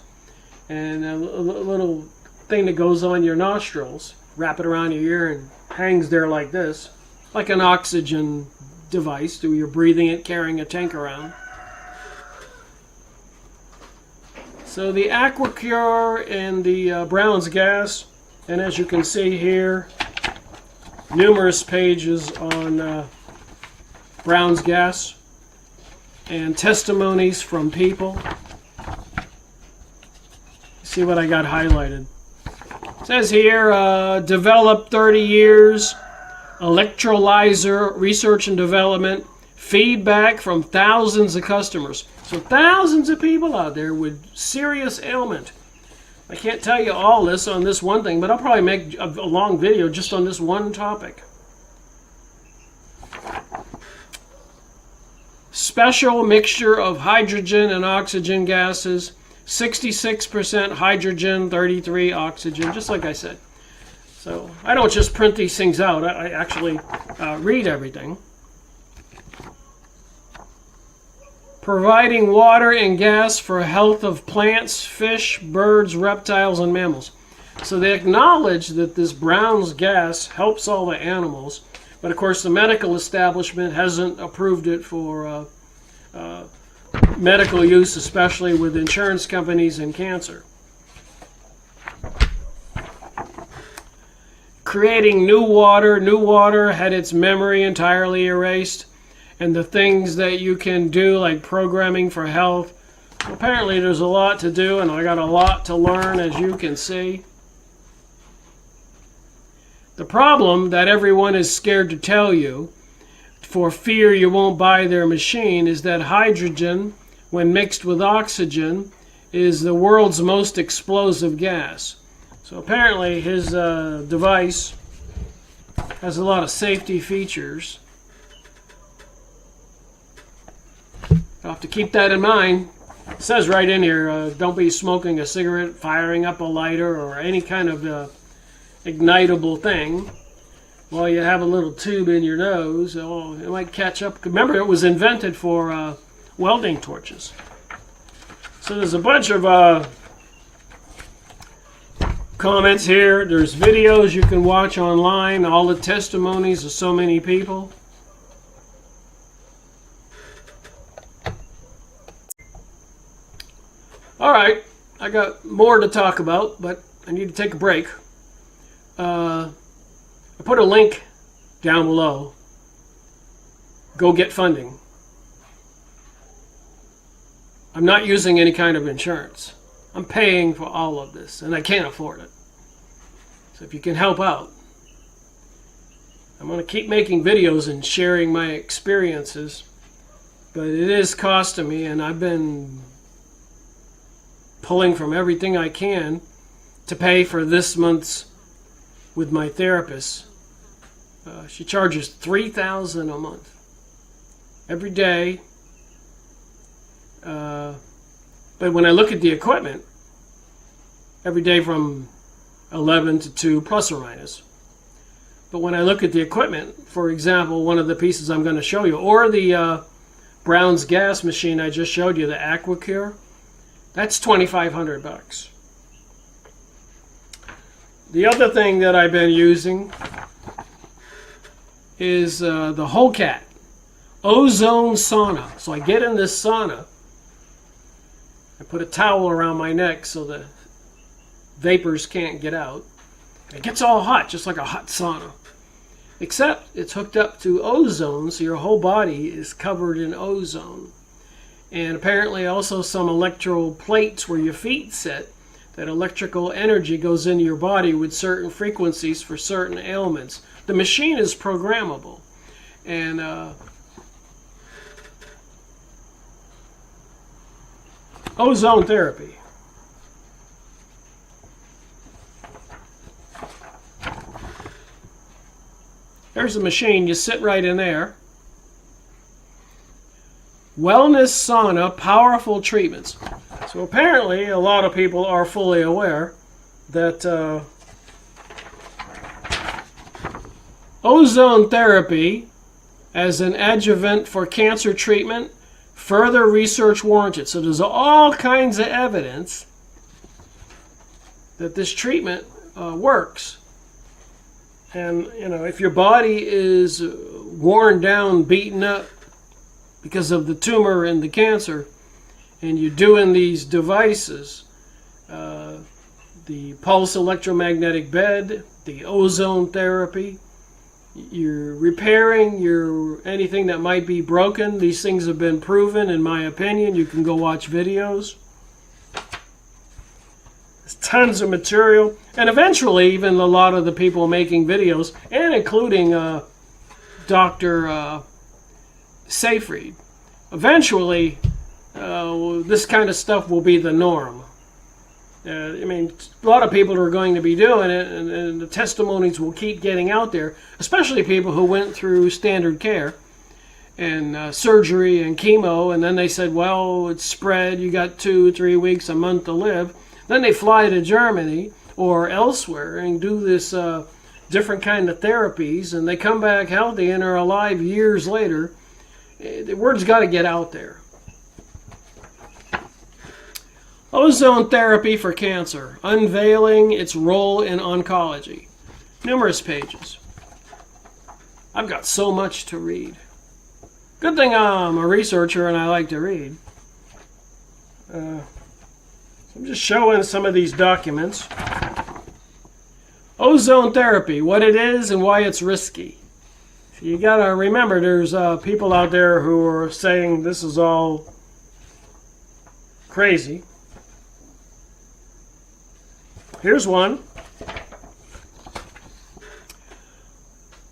A: and a little thing that goes on your nostrils. Wrap it around your ear and hangs there like this. Like an oxygen device. You're breathing it, carrying a tank around. So the AquaCure and the Brown's gas, and as you can see here, numerous pages on Brown's gas and testimonies from people. See what I got highlighted. It says here, developed 30 years, electrolyzer research and development, feedback from thousands of customers. So thousands of people out there with serious ailment. I can't tell you all this on this one thing, but I'll probably make a long video just on this one topic. Special mixture of hydrogen and oxygen gases, 66% hydrogen, 33 oxygen, just like I said. So I don't just print these things out, I actually read everything. Providing water and gas for health of plants, fish, birds, reptiles, and mammals. So they acknowledge that this Brown's gas helps all the animals, but of course the medical establishment hasn't approved it for medical use, especially with insurance companies and cancer. Creating new water had its memory entirely erased. And the things that you can do, like programming for health, apparently there's a lot to do, and I got a lot to learn, as you can see. The problem that everyone is scared to tell you, for fear you won't buy their machine, is that hydrogen, when mixed with oxygen, is the world's most explosive gas. So apparently his device has a lot of safety features. You'll have to keep that in mind. It says right in here, don't be smoking a cigarette, firing up a lighter, or any kind of ignitable thing while you have a little tube in your nose. Oh, it might catch up. Remember, it was invented for welding torches. So there's a bunch of comments here. There's videos you can watch online, all the testimonies of so many people. All right, I got more to talk about, but I need to take a break. I put a link down below. Go get funding. I'm not using any kind of insurance. I'm paying for all of this, and I can't afford it. So if you can help out, I'm going to keep making videos and sharing my experiences, but it is costing me, and I've been pulling from everything I can to pay for this month's with my therapist. She charges $3,000 a month every day. But when I look at the equipment, every day from 11 to 2 plus or minus. But when I look at the equipment, for example, one of the pieces I'm going to show you, or the Brown's gas machine I just showed you, the AquaCure, that's $2,500. The other thing that I've been using is the whole cat ozone sauna. So I get in this sauna, I put a towel around my neck so the vapors can't get out. It gets all hot, just like a hot sauna. Except it's hooked up to ozone, so your whole body is covered in ozone. And apparently also some electro plates where your feet sit. That electrical energy goes into your body with certain frequencies for certain ailments. The machine is programmable. And ozone therapy. There's the machine. You sit right in there. Wellness sauna, powerful treatments. So apparently a lot of people are fully aware that ozone therapy as an adjuvant for cancer treatment, further research warranted. So there's all kinds of evidence that this treatment works. And, you know, if your body is worn down, beaten up because of the tumor and the cancer, and you're doing these devices, the pulse electromagnetic bed, the ozone therapy, you're repairing anything that might be broken. These things have been proven, in my opinion. You can go watch videos. There's tons of material. And eventually, even a lot of the people making videos, and including Dr. Seyfried, eventually this kind of stuff will be the norm. I mean, a lot of people are going to be doing it, and the testimonies will keep getting out there, especially people who went through standard care and surgery and chemo, and then they said, well, it's spread, you got 2-3 weeks, a month to live. Then they fly to Germany or elsewhere and do this different kind of therapies, and they come back healthy and are alive years later. The word's got to get out there. Ozone therapy for cancer, unveiling its role in oncology. Numerous pages. I've got so much to read. Good thing I'm a researcher and I like to read. I'm just showing some of these documents. Ozone therapy, what it is and why it's risky. You got to remember, there's people out there who are saying this is all crazy. Here's one.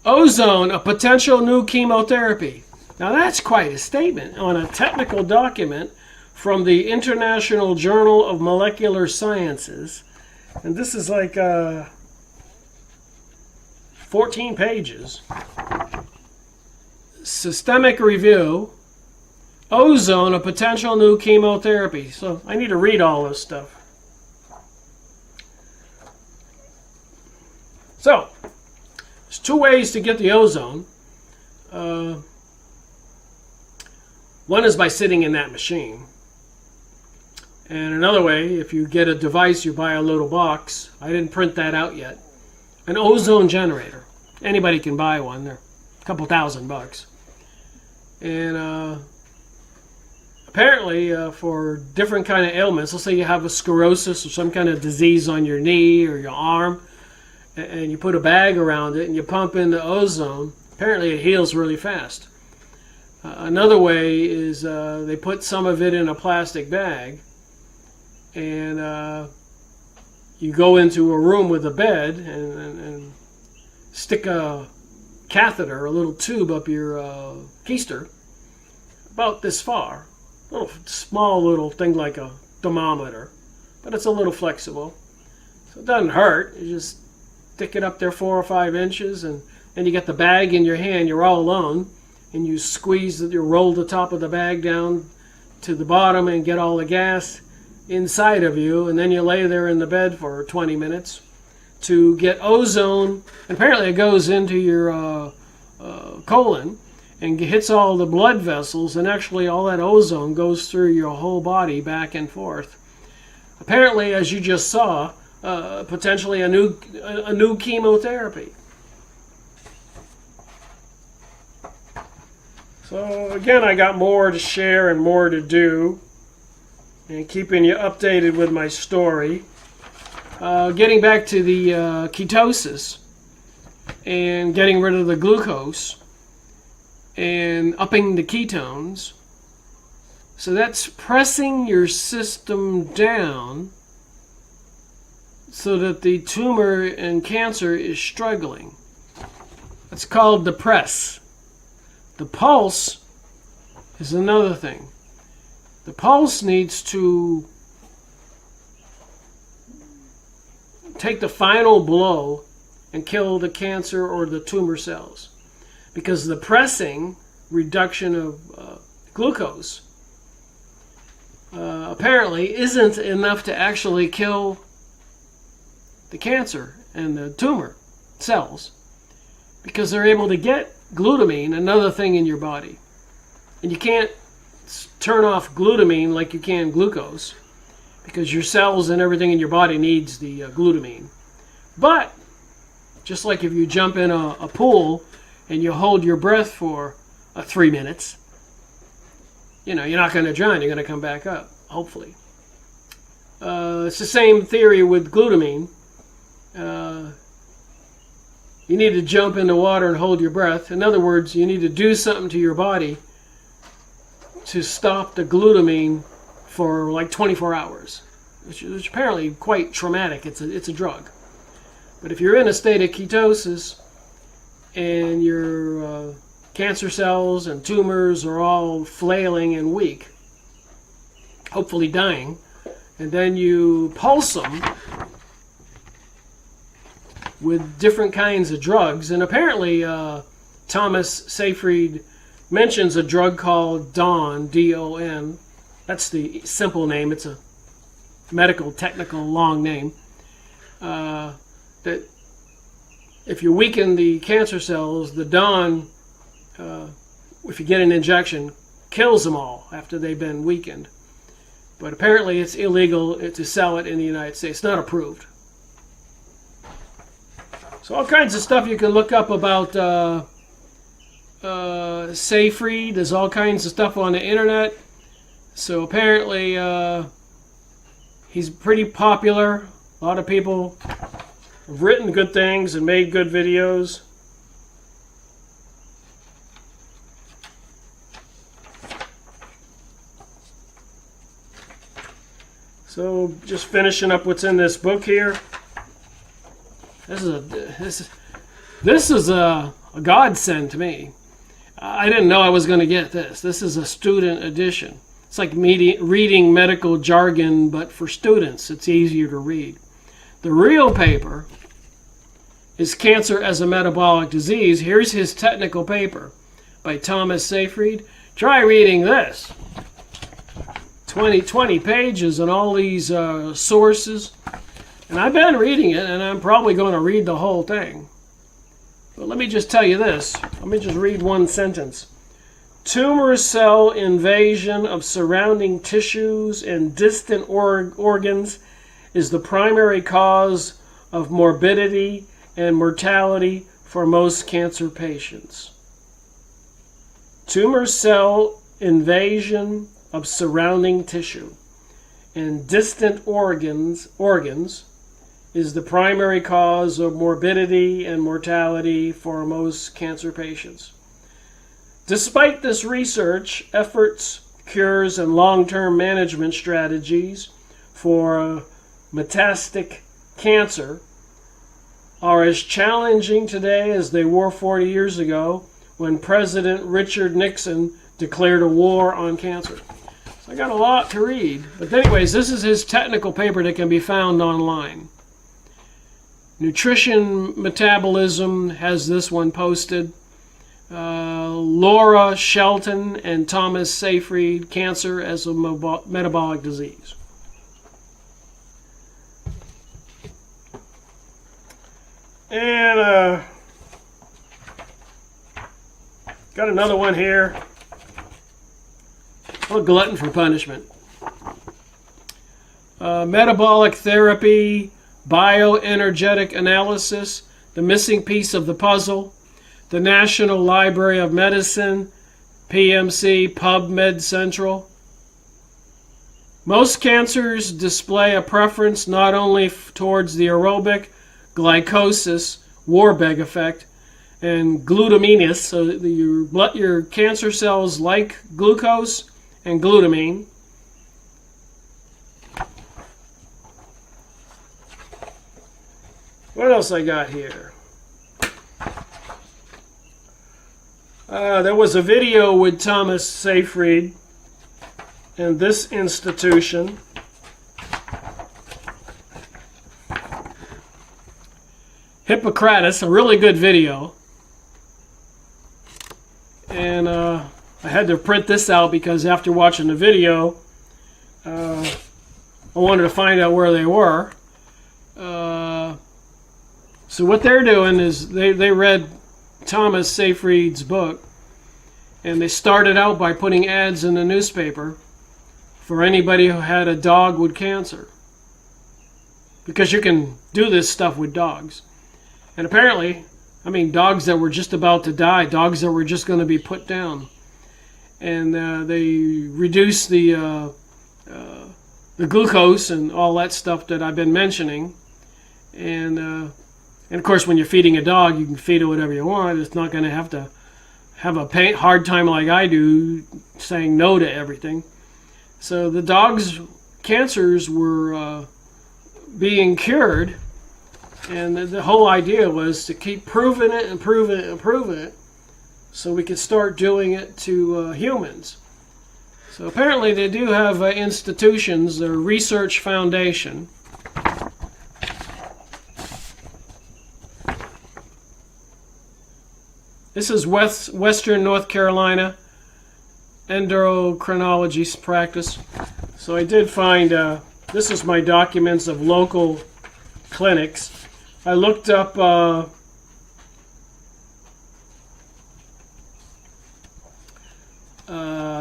A: Ozone, a potential new chemotherapy. Now that's quite a statement on a technical document from the International Journal of Molecular Sciences. And this is like 14 pages. Systemic review. Ozone, a potential new chemotherapy. So I need to read all this stuff. So, there's two ways to get the ozone. One is by sitting in that machine. And another way, if you get a device, you buy a little box. I didn't print that out yet. An ozone generator. Anybody can buy one. They're a couple $1,000. And apparently for different kind of ailments. Let's say you have a sclerosis or some kind of disease on your knee or your arm, and you put a bag around it and you pump in the ozone. Apparently it heals really fast. Another way is they put some of it in a plastic bag, and you go into a room with a bed and stick a catheter, a little tube up your keister, about this far. A little small little thing like a thermometer, but it's a little flexible. So it doesn't hurt. You just stick it up there 4 or 5 inches, and then you get the bag in your hand. You're all alone, and you you roll the top of the bag down to the bottom and get all the gas inside of you, and then you lay there in the bed for 20 minutes to get ozone. And apparently it goes into your colon and hits all the blood vessels, and actually all that ozone goes through your whole body back and forth. Apparently, as you just saw, potentially a new chemotherapy. So again, I got more to share and more to do, and keeping you updated with my story. Getting back to the ketosis and getting rid of the glucose and upping the ketones. So that's pressing your system down so that the tumor and cancer is struggling. That's called the press. The pulse is another thing. The pulse needs to take the final blow and kill the cancer or the tumor cells. Because the pressing reduction of glucose apparently isn't enough to actually kill the cancer and the tumor cells, because they're able to get glutamine, another thing in your body. And you can't turn off glutamine like you can glucose, because your cells and everything in your body needs the glutamine. But just like if you jump in a pool and you hold your breath for 3 minutes, you're not going to drown. You're going to come back up, hopefully. It's the same theory with glutamine. You need to jump in the water and hold your breath. In other words, you need to do something to your body to stop the glutamine for like 24 hours, which is apparently quite traumatic. It's a drug. But if you're in a state of ketosis and your cancer cells and tumors are all flailing and weak, hopefully dying, and then you pulse them with different kinds of drugs. And apparently Thomas Seyfried mentions a drug called DON, D-O-N. That's the simple name. It's a medical, technical, long name. That if you weaken the cancer cells, the DON, if you get an injection, kills them all after they've been weakened. But apparently it's illegal to sell it in the United States. It's not approved. So all kinds of stuff you can look up about Seyfried. There's all kinds of stuff on the internet. So apparently he's pretty popular. A lot of people have written good things and made good videos. So just finishing up what's in this book here. This is a godsend to me. I didn't know I was going to get this. This is a student edition. It's like reading medical jargon, but for students. It's easier to read. The real paper is Cancer as a Metabolic Disease. Here's his technical paper by Thomas Seyfried. Try reading this. 20 pages and all these sources. And I've been reading it, and I'm probably going to read the whole thing. But let me just tell you this. Let me just read one sentence. Tumor cell invasion of surrounding tissues and distant organs is the primary cause of morbidity and mortality for most cancer patients. Tumor cell invasion of surrounding tissue and distant organs is the primary cause of morbidity and mortality for most cancer patients. Despite this research, efforts, cures, and long-term management strategies for metastatic cancer are as challenging today as they were 40 years ago when President Richard Nixon declared a war on cancer. So I got a lot to read. But anyways, this is his technical paper that can be found online. Nutrition Metabolism has this one posted. Laura Shelton and Thomas Seyfried, Cancer as a Metabolic Disease. And got another one here. A glutton for punishment. Metabolic therapy, bioenergetic analysis, the missing piece of the puzzle. The National Library of Medicine, PMC, PubMed Central. Most cancers display a preference not only towards the aerobic glycosis, Warburg effect, and glutamine, so your cancer cells like glucose and glutamine. What else I got here? There was a video with Thomas Seyfried and this institution. Hippocrates, a really good video. And I had to print this out because after watching the video, I wanted to find out where they were. So what they're doing is they read Thomas Seyfried's book, and they started out by putting ads in the newspaper for anybody who had a dog with cancer, because you can do this stuff with dogs. And apparently, I mean, dogs that were just about to die, dogs that were just going to be put down, and they reduced the glucose and all that stuff that I've been mentioning, and of course, when you're feeding a dog, you can feed it whatever you want. It's not going to have a hard time like I do saying no to everything. So the dog's cancers were being cured, and the whole idea was to keep proving it and proving it and proving it so we could start doing it to humans. So apparently they do have institutions, their research foundation. This is Western North Carolina endocrinology practice. So I did find, this is my documents of local clinics. I looked up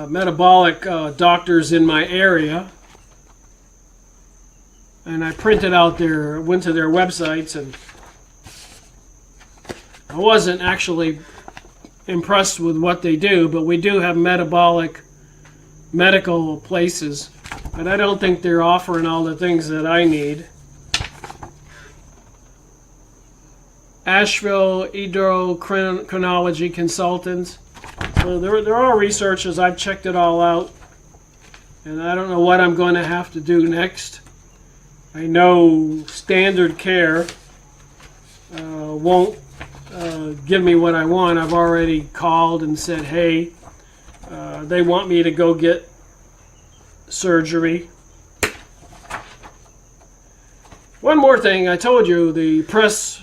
A: metabolic doctors in my area, and I printed out went to their websites, and I wasn't actually impressed with what they do, but we do have metabolic medical places, but I don't think they're offering all the things that I need. Asheville Endocrinology Consultants. So there are researchers. I've checked it all out, and I don't know what I'm going to have to do next. I know Standard Care won't give me what I want. I've already called and said, hey, they want me to go get surgery. One more thing, I told you the press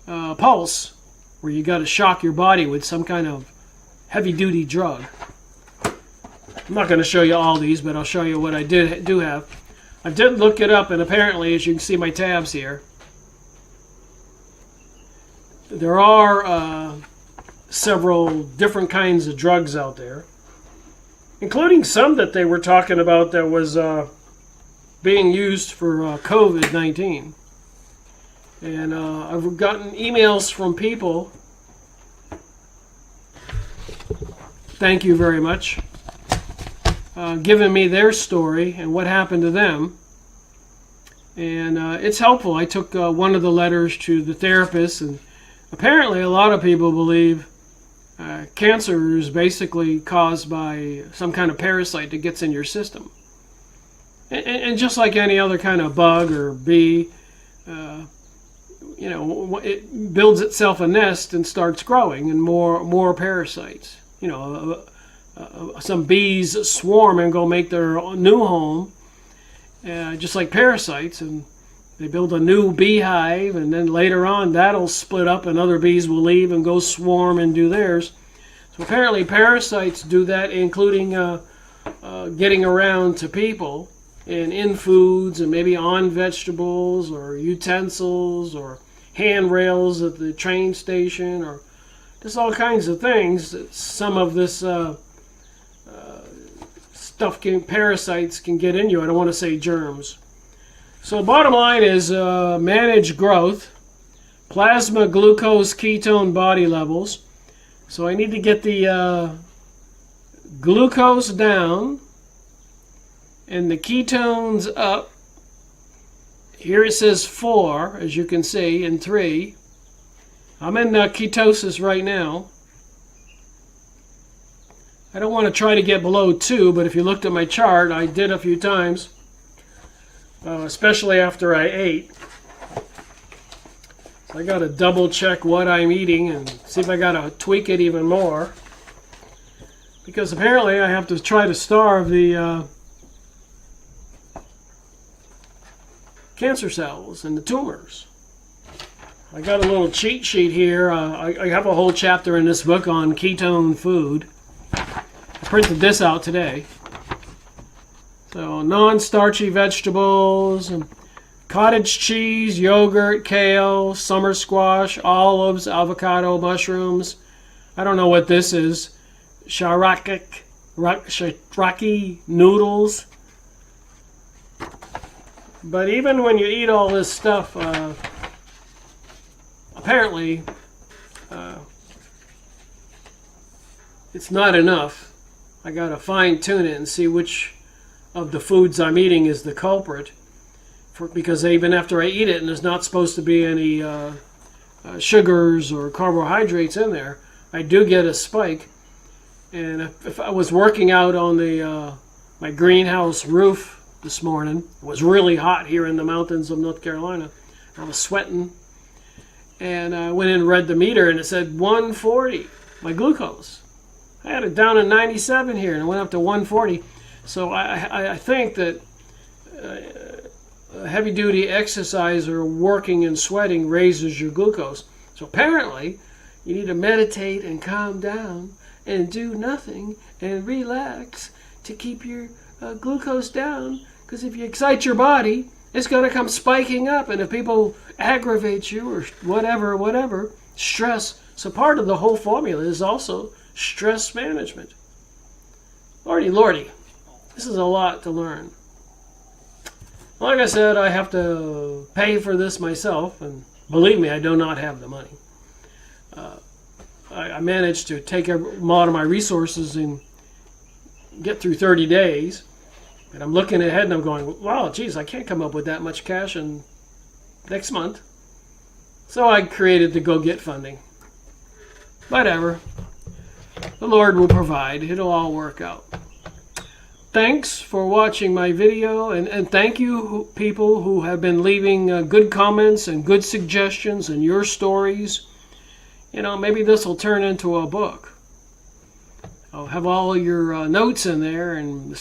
A: pulse, where you got to shock your body with some kind of heavy-duty drug. I'm not going to show you all these, but I'll show you what I do have. I did look it up, and apparently, as you can see my tabs here, there are several different kinds of drugs out there, including some that they were talking about that was being used for COVID-19. And I've gotten emails from people. Thank you very much. giving me their story and what happened to them. And it's helpful. I took one of the letters to the therapist, and apparently a lot of people believe cancer is basically caused by some kind of parasite that gets in your system. And just like any other kind of bug or bee, it builds itself a nest and starts growing, and more parasites. Some bees swarm and go make their new home, just like parasites, and they build a new beehive, and then later on that'll split up and other bees will leave and go swarm and do theirs. So apparently parasites do that, including getting around to people and in foods and maybe on vegetables or utensils or handrails at the train station, or just all kinds of things that some of this parasites can get in you. I don't want to say germs. So bottom line is manage growth, plasma glucose ketone body levels. So I need to get the glucose down and the ketones up. Here it says 4, as you can see, and 3. I'm in ketosis right now. I don't want to try to get below 2, but if you looked at my chart, I did a few times, especially after I ate. So I got to double check what I'm eating and see if I got to tweak it even more. Because apparently I have to try to starve the cancer cells and the tumors. I got a little cheat sheet here. I have a whole chapter in this book on ketone food. I printed this out today. So non-starchy vegetables, and cottage cheese, yogurt, kale, summer squash, olives, avocado, mushrooms. I don't know what this is. Shiitake noodles. But even when you eat all this stuff, apparently it's not enough. I gotta fine tune it and see which of the foods I'm eating is the culprit. Because even after I eat it, and there's not supposed to be any sugars or carbohydrates in there, I do get a spike. And if I was working out on the my greenhouse roof this morning, it was really hot here in the mountains of North Carolina. I was sweating, and I went in and read the meter, and it said 140, my glucose. I had it down at 97 here, and it went up to 140. So I think that heavy-duty exercise or working and sweating raises your glucose. So apparently, you need to meditate and calm down and do nothing and relax to keep your glucose down. Because if you excite your body, it's going to come spiking up. And if people aggravate you or whatever, stress. So part of the whole formula is also stress management. Lordy, this is a lot to learn. Like I said, I have to pay for this myself, and believe me, I do not have the money. I managed to take a lot of my resources and get through 30 days, and I'm looking ahead and I'm going, wow, geez, I can't come up with that much cash in next month. So I created the Go Get funding. Whatever. The Lord will provide. It'll all work out. Thanks for watching my video, and thank you people who have been leaving good comments and good suggestions and your stories. Maybe this will turn into a book. I'll have all your notes in there and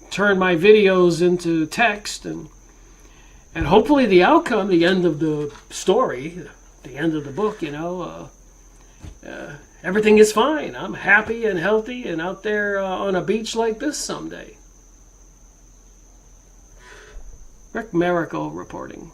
A: turn my videos into text, and hopefully the outcome, the end of the story, the end of the book, everything is fine. I'm happy and healthy and out there on a beach like this someday. Rick Miracle reporting.